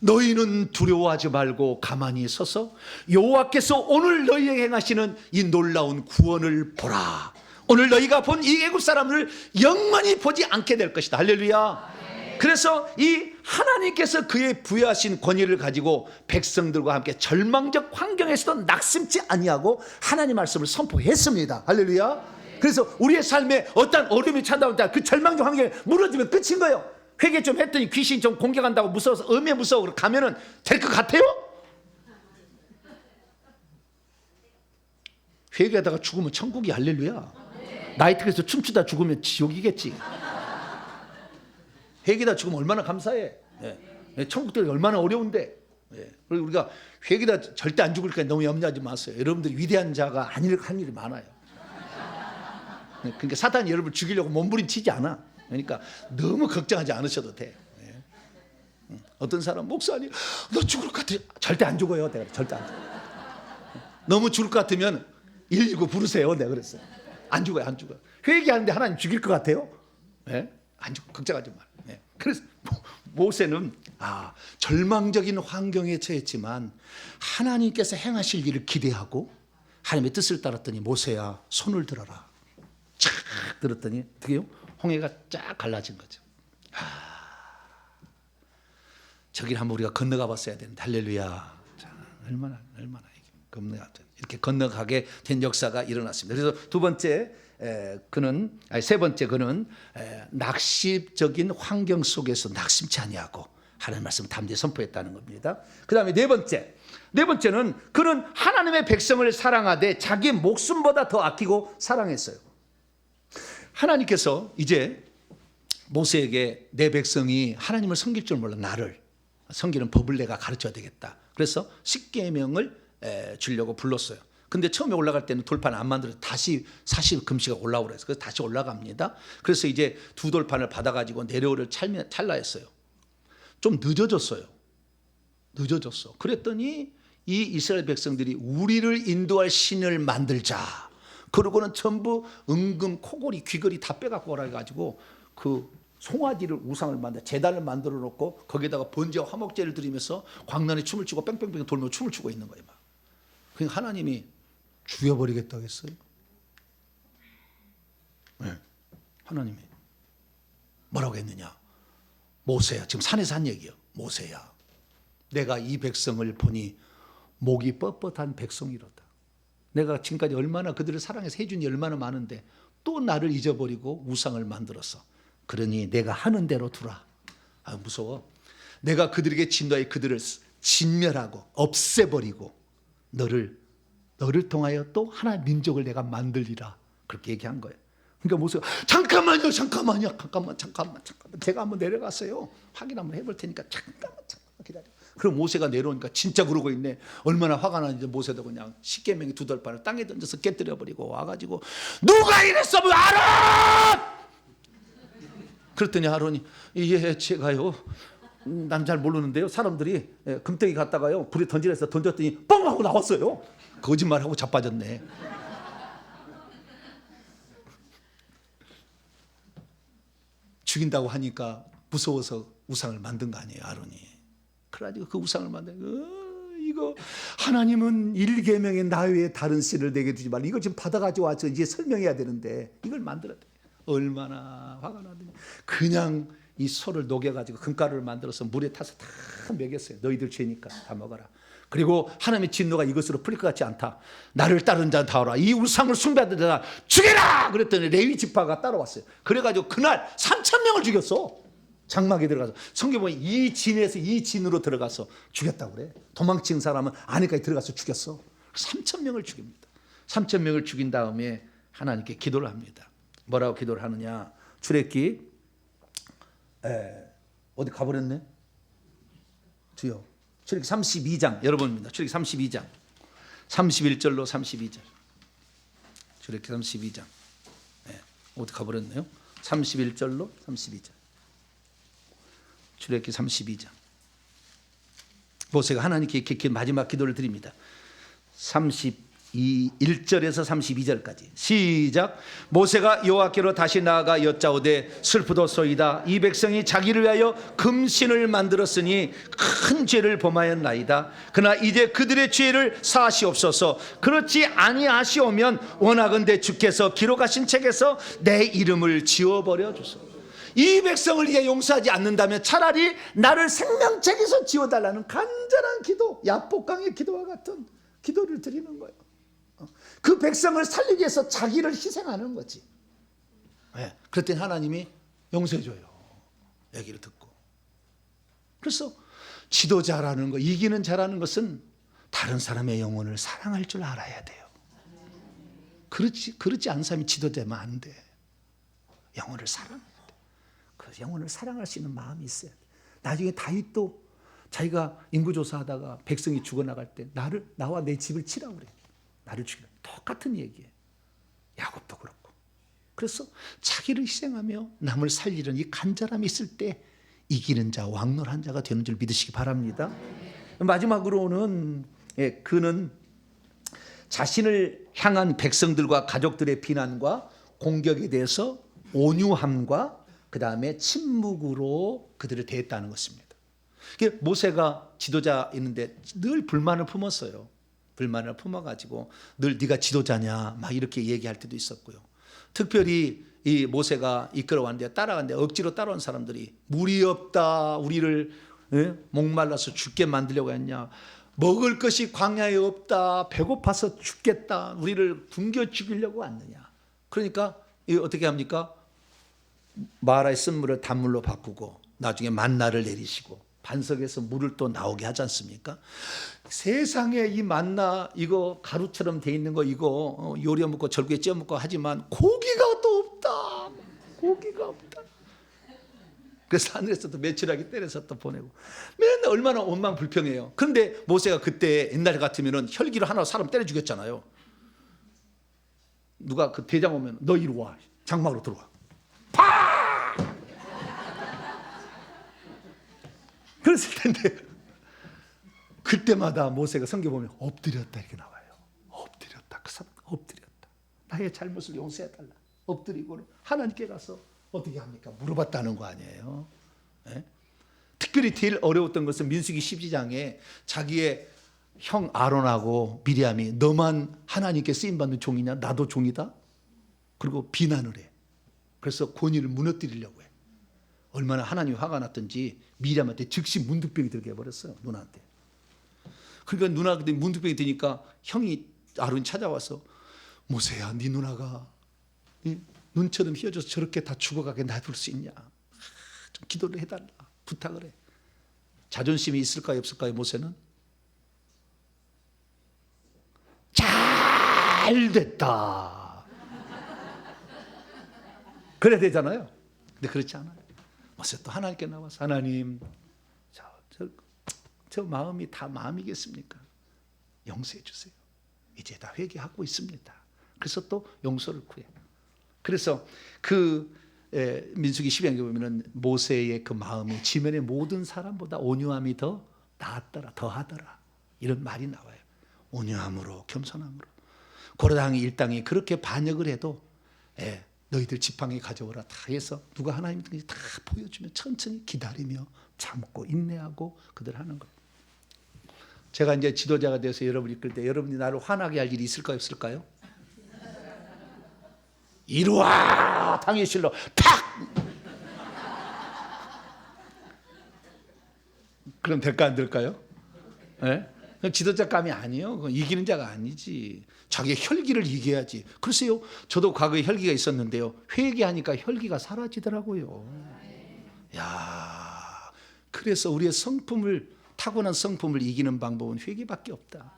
너희는 두려워하지 말고 가만히 서서 여호와께서 오늘 너희에게 행하시는 이 놀라운 구원을 보라. 오늘 너희가 본 이 애굽 사람을 영원히 보지 않게 될 것이다. 할렐루야. 그래서 이 하나님께서 그의 부여하신 권위를 가지고 백성들과 함께 절망적 환경에서도 낙심치 아니하고 하나님 말씀을 선포했습니다. 할렐루야. 그래서 우리의 삶에 어떤 어려움이 찾아온다, 그 절망적 환경에 무너지면 끝인 거예요. 회개 좀 했더니 귀신 좀 공격한다고 무서워서 무서워 가면은 될 것 같아요? 회개하다가 죽으면 천국이. 할렐루야. 나이트에서 춤추다 죽으면 지옥이겠지. 회개다 죽으면 얼마나 감사해. 천국들이 얼마나 어려운데. 그리고 우리가 회개다 절대 안 죽을까 너무 염려하지 마세요. 여러분들이 위대한 자가 한 일이 많아요. 그러니까 사탄이 여러분을 죽이려고 몸부림치지 않아. 그러니까 너무 걱정하지 않으셔도 돼. 어떤 사람 목사님 너 죽을 것 같아. 절대 안 죽어요. 내가 절대 안 죽어요. 너무 죽을 것 같으면 119 부르세요. 내가 그랬어요. 안 죽어요. 회개하는데 하나님 죽일 것 같아요? 안 죽어. 걱정하지 마. 그래서 모세는 절망적인 환경에 처했지만 하나님께서 행하실 일을 기대하고 하나님의 뜻을 따랐더니 모세야 손을 들어라. 쫙 들었더니 어떻게요? 홍해가 쫙 갈라진 거죠. 저기를 한번 우리가 건너가 봤어야 되는데. 할렐루야. 자, 얼마나 이렇게 건너가게 된 역사가 일어났습니다. 그래서 세 번째 그는 낙심적인 환경 속에서 낙심치 아니하고 하나님의 말씀을 담대히 선포했다는 겁니다. 그 다음에 네 번째는 그는 하나님의 백성을 사랑하되 자기 목숨보다 더 아끼고 사랑했어요. 하나님께서 이제 모세에게 내 백성이 하나님을 섬길 줄 몰라 나를 섬기는 법을 내가 가르쳐야 되겠다. 그래서 십계명을 주려고 불렀어요. 근데 처음에 올라갈 때는 돌판을 안 만들어서 다시 40금시가 올라오라 해서 그래서 다시 올라갑니다. 그래서 이제 두 돌판을 받아가지고 내려오를 찰나 했어요. 좀 늦어졌어. 그랬더니 이 이스라엘 백성들이 우리를 인도할 신을 만들자. 그러고는 전부 은금, 코골이, 귀걸이 다 빼갖고 오라 해가지고 그 송아지를 우상을 제단을 만들어 놓고 거기에다가 번제와 화목제를 드리면서 광란에 춤을 추고 뺑뺑뺑 돌며 춤을 추고 있는 거예요. 그러니까 하나님이 죽여버리겠다고 했어요. 하나님이 뭐라고 했느냐? 모세야, 지금 산에서 한 얘기예요. 모세야, 내가 이 백성을 보니 목이 뻣뻣한 백성이로다. 내가 지금까지 얼마나 그들을 사랑해서 해준 일이 얼마나 많은데 또 나를 잊어버리고 우상을 만들었어. 그러니 내가 하는 대로 두라. 무서워. 내가 그들에게 진노하여 그들을 진멸하고 없애버리고 너를 통하여 또 하나의 민족을 내가 만들리라. 그렇게 얘기한 거예요. 그러니까 모세가 잠깐만요. 제가 한번 내려갔어요. 확인 한번 해볼 테니까 잠깐만 기다려. 그럼 모세가 내려오니까 진짜 그러고 있네. 얼마나 화가 나는지 모세도 그냥 십계명의 두 돌판을 땅에 던져서 깨뜨려버리고 와가지고 누가 이랬으면 아론! 그랬더니 아론이 예 제가요. 난 잘 모르는데요. 사람들이 금덩이 갖다가요 불에 던지라 해서 던졌더니 뻥 하고 나왔어요. 거짓말하고 자빠졌네. 죽인다고 하니까 무서워서 우상을 만든 거 아니에요, 아론이. 그래가지고 그 우상을 이거 하나님은 1계명의 나 외에 다른 신을 내게 두지 말라. 이걸 지금 받아가지고 와서 이제 설명해야 되는데 이걸 만들었대. 얼마나 화가 나더니 그냥 이 소를 녹여가지고 금가루를 만들어서 물에 타서 다 먹였어요. 너희들 죄니까 다 먹어라. 그리고 하나님의 진노가 이것으로 풀릴 것 같지 않다. 나를 따르는 자 다 오라. 이 우상을 숭배하는 자 죽여라. 그랬더니 레위 지파가 따라왔어요. 그래가지고 그날 3,000명을 죽였어. 장막에 들어가서. 성경 보면 이 진에서 이 진으로 들어가서 죽였다고 그래. 도망친 사람은 안에까지 들어가서 죽였어. 3,000명을 죽입니다. 3,000명을 죽인 다음에 하나님께 기도를 합니다. 뭐라고 기도를 하느냐? 출애굽기 어디 가버렸네? 주여. 출애굽기 32장 여러분입니다. 출애굽기 32장 31절로 32절. 출애굽기 32장. 네, 어디 가버렸네요. 31절로 32절. 출애굽기 32장. 모세가 하나님께 이렇게 마지막 기도를 드립니다. 1절에서 32절까지 시작. 모세가 여호와께로 다시 나아가 여짜오되 슬프도소이다. 이 백성이 자기를 위하여 금신을 만들었으니 큰 죄를 범하였나이다. 그러나 이제 그들의 죄를 사하시옵소서. 그렇지 아니하시오면 원하건대 주께서 기록하신 책에서 내 이름을 지워버려 주소서. 이 백성을 이제 용서하지 않는다면 차라리 나를 생명책에서 지워달라는 간절한 기도, 야복강의 기도와 같은 기도를 드리는 거예요. 그 백성을 살리기 위해서 자기를 희생하는 거지. 네. 그랬더니 하나님이 용서해줘요. 얘기를 듣고. 그래서 지도자라는 거, 이기는 자라는 것은 다른 사람의 영혼을 사랑할 줄 알아야 돼요. 그렇지 않은 사람이 지도자면 안 돼. 영혼을 사랑해야 돼. 그 영혼을 사랑할 수 있는 마음이 있어야 돼. 나중에 다윗도 자기가 인구조사하다가 백성이 죽어나갈 때 나와 내 집을 치라고 그래. 나를 죽이라. 똑같은 얘기예요. 야곱도 그렇고. 그래서 자기를 희생하며 남을 살리는 이 간절함이 있을 때 이기는 자, 왕노한 자가 되는 줄 믿으시기 바랍니다. 마지막으로는 그는 자신을 향한 백성들과 가족들의 비난과 공격에 대해서 온유함과 그 다음에 침묵으로 그들을 대했다는 것입니다. 모세가 지도자였는데 늘 불만을 품었어요. 불만을 품어가지고 늘 네가 지도자냐 막 이렇게 얘기할 때도 있었고요. 특별히 이 모세가 이끌어왔는데 따라갔는데 억지로 따라온 사람들이 물이 없다, 우리를 목말라서 죽게 만들려고 했냐, 먹을 것이 광야에 없다, 배고파서 죽겠다, 우리를 굶겨 죽이려고 왔느냐. 그러니까 어떻게 합니까? 마라의 쓴물을 단물로 바꾸고 나중에 만나를 내리시고 반석에서 물을 또 나오게 하지 않습니까? 세상에 이 만나 이거 가루처럼 돼 있는 거 이거 요리해 먹고 절구에 찌어 먹고 하지만 고기가 또 없다. 고기가 없다. 그래서 하늘에서 또 메추라기 때려서 또 보내고 맨날 얼마나 원망 불평해요. 그런데 모세가 그때 옛날 같으면은 혈기로 하나 사람 때려 죽였잖아요. 누가 그 대장 오면 너 이리 와. 장막으로 들어와. 파! 그랬을 텐데 그때마다 모세가 성경 보면 엎드렸다 이렇게 나와요. 엎드렸다. 그 사람 엎드렸다. 나의 잘못을 용서해달라. 엎드리고 하나님께 가서 어떻게 합니까? 물어봤다는 거 아니에요. 네? 특별히 제일 어려웠던 것은 민수기 12장에 자기의 형 아론하고 미리암이 너만 하나님께 쓰임받는 종이냐? 나도 종이다? 그리고 비난을 해. 그래서 권위를 무너뜨리려고 해. 얼마나 하나님이 화가 났던지 미리암한테 즉시 문득병이 들게 해버렸어요. 누나한테. 그러니까 누나한테 문득병이 드니까 형이 아론이 찾아와서 모세야 네 누나가 눈처럼 휘어져서 저렇게 다 죽어가게 놔둘 수 있냐. 좀 기도를 해달라. 부탁을 해. 자존심이 있을까요 없을까요 모세는? 잘 됐다. 그래야 되잖아요. 근데 그렇지 않아요. 모세 또 하나님께 나와서 하나님 저 마음이 다 마음이겠습니까? 용서해 주세요. 이제 다 회개하고 있습니다. 그래서 또 용서를 구해. 그래서 민수기 12장에 보면은 모세의 그 마음이 지면의 모든 사람보다 온유함이 더 나았더라, 더하더라 이런 말이 나와요. 온유함으로 겸손함으로. 고라당이 일당이 그렇게 반역을 해도 너희들 지팡이 가져오라 다 해서 누가 하나님께 다 보여주면 천천히 기다리며 참고 인내하고 그들 하는 거예요. 제가 이제 지도자가 돼서 여러분을 이끌 때 여러분이 나를 화나게 할 일이 있을까요 없을까요? 이리와 당의 실로 팍! 그럼 될까 안 될까요? 네? 지도자감이 아니에요. 그건 이기는 자가 아니지. 자기의 혈기를 이겨야지. 글쎄요, 저도 과거에 혈기가 있었는데요. 회개하니까 혈기가 사라지더라고요. 야, 그래서 우리의 타고난 성품을 이기는 방법은 회개밖에 없다.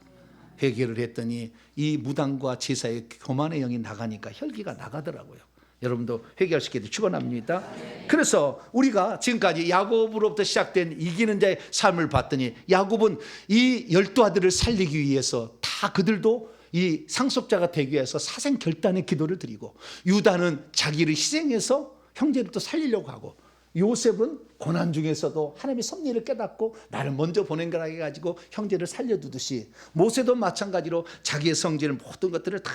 회개를 했더니 이 무당과 제사의 교만의 영이 나가니까 혈기가 나가더라고요. 여러분도 회개할 수 있게 축원합니다. 그래서 우리가 지금까지 야곱으로부터 시작된 이기는 자의 삶을 봤더니 야곱은 이 12아들을 살리기 위해서 다 그들도 이 상속자가 되기 위해서 사생결단의 기도를 드리고, 유다는 자기를 희생해서 형제를 또 살리려고 하고, 요셉은 고난 중에서도 하나님의 섭리를 깨닫고 나를 먼저 보낸 거라 해가지고 형제를 살려두듯이, 모세도 마찬가지로 자기의 성질을 모든 것들을 다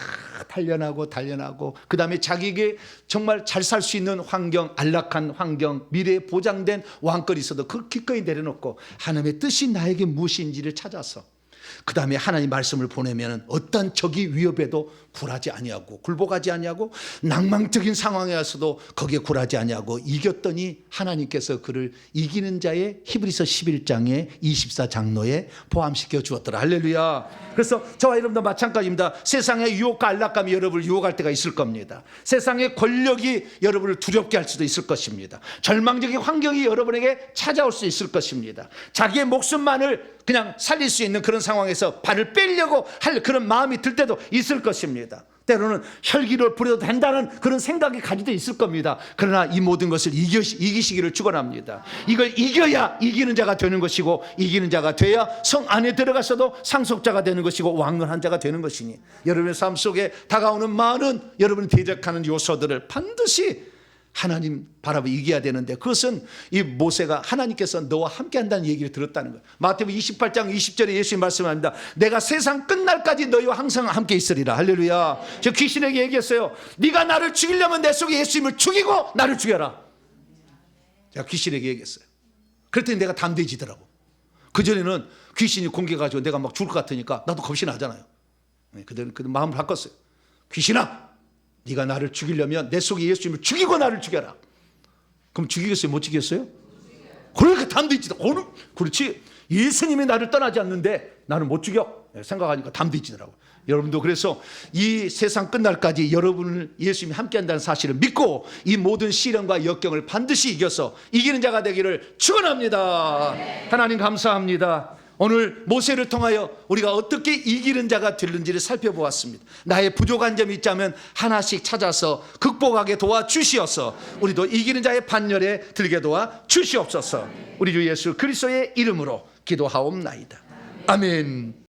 단련하고 그 다음에 자기에게 정말 잘 살 수 있는 환경, 안락한 환경, 미래에 보장된 왕권이 있어도 그걸 기꺼이 내려놓고 하나님의 뜻이 나에게 무엇인지를 찾아서 그 다음에 하나님 말씀을 보내면 어떤 적이 위협에도 굴하지 아니하고 굴복하지 아니하고 낭망적인 상황에 와서도 거기에 굴하지 아니하고 이겼더니 하나님께서 그를 이기는 자의 히브리서 11장의 24장로에 포함시켜 주었더라. 할렐루야. 그래서 저와 여러분도 마찬가지입니다. 세상의 유혹과 안락감이 여러분을 유혹할 때가 있을 겁니다. 세상의 권력이 여러분을 두렵게 할 수도 있을 것입니다. 절망적인 환경이 여러분에게 찾아올 수 있을 것입니다. 자기의 목숨만을 그냥 살릴 수 있는 그런 상황에서 발을 빼려고 할 그런 마음이 들 때도 있을 것입니다. 때로는 혈기를 부려도 된다는 그런 생각이 가질 때 있을 겁니다. 그러나 이 모든 것을 이기시기를 축원합니다. 이걸 이겨야 이기는 자가 되는 것이고, 이기는 자가 돼야 성 안에 들어가서도 상속자가 되는 것이고 왕론한 자가 되는 것이니, 여러분의 삶 속에 다가오는 많은 여러분이 대적하는 요소들을 반드시 하나님 바라보고 이겨야 되는데, 그것은 이 모세가 하나님께서 너와 함께 한다는 얘기를 들었다는 거예요. 마태복음 28장 20절에 예수님 말씀합니다. 내가 세상 끝날까지 너희와 항상 함께 있으리라. 할렐루야. 저 귀신에게 얘기했어요. 네가 나를 죽이려면 내 속에 예수님을 죽이고 나를 죽여라. 제가 귀신에게 얘기했어요. 그랬더니 내가 담대해지더라고. 그전에는 귀신이 공격해가지고 내가 막 죽을 것 같으니까 나도 겁이 나잖아요. 그때는 마음을 바꿨어요. 귀신아, 네가 나를 죽이려면 내 속에 예수님을 죽이고 나를 죽여라. 그럼 죽이겠어요? 못 죽이겠어요? 그러니까 담대 있지다. 오늘 그렇지, 예수님이 나를 떠나지 않는데 나는 못 죽여 생각하니까 담대 있지더라고. 여러분도 그래서 이 세상 끝날까지 여러분을 예수님이 함께한다는 사실을 믿고 이 모든 시련과 역경을 반드시 이겨서 이기는 자가 되기를 축원합니다. 하나님 감사합니다. 오늘 모세를 통하여 우리가 어떻게 이기는 자가 되는지를 살펴보았습니다. 나의 부족한 점이 있다면 하나씩 찾아서 극복하게 도와주시어서 우리도 이기는 자의 반열에 들게 도와주시옵소서. 우리 주 예수 그리스도의 이름으로 기도하옵나이다. 아멘.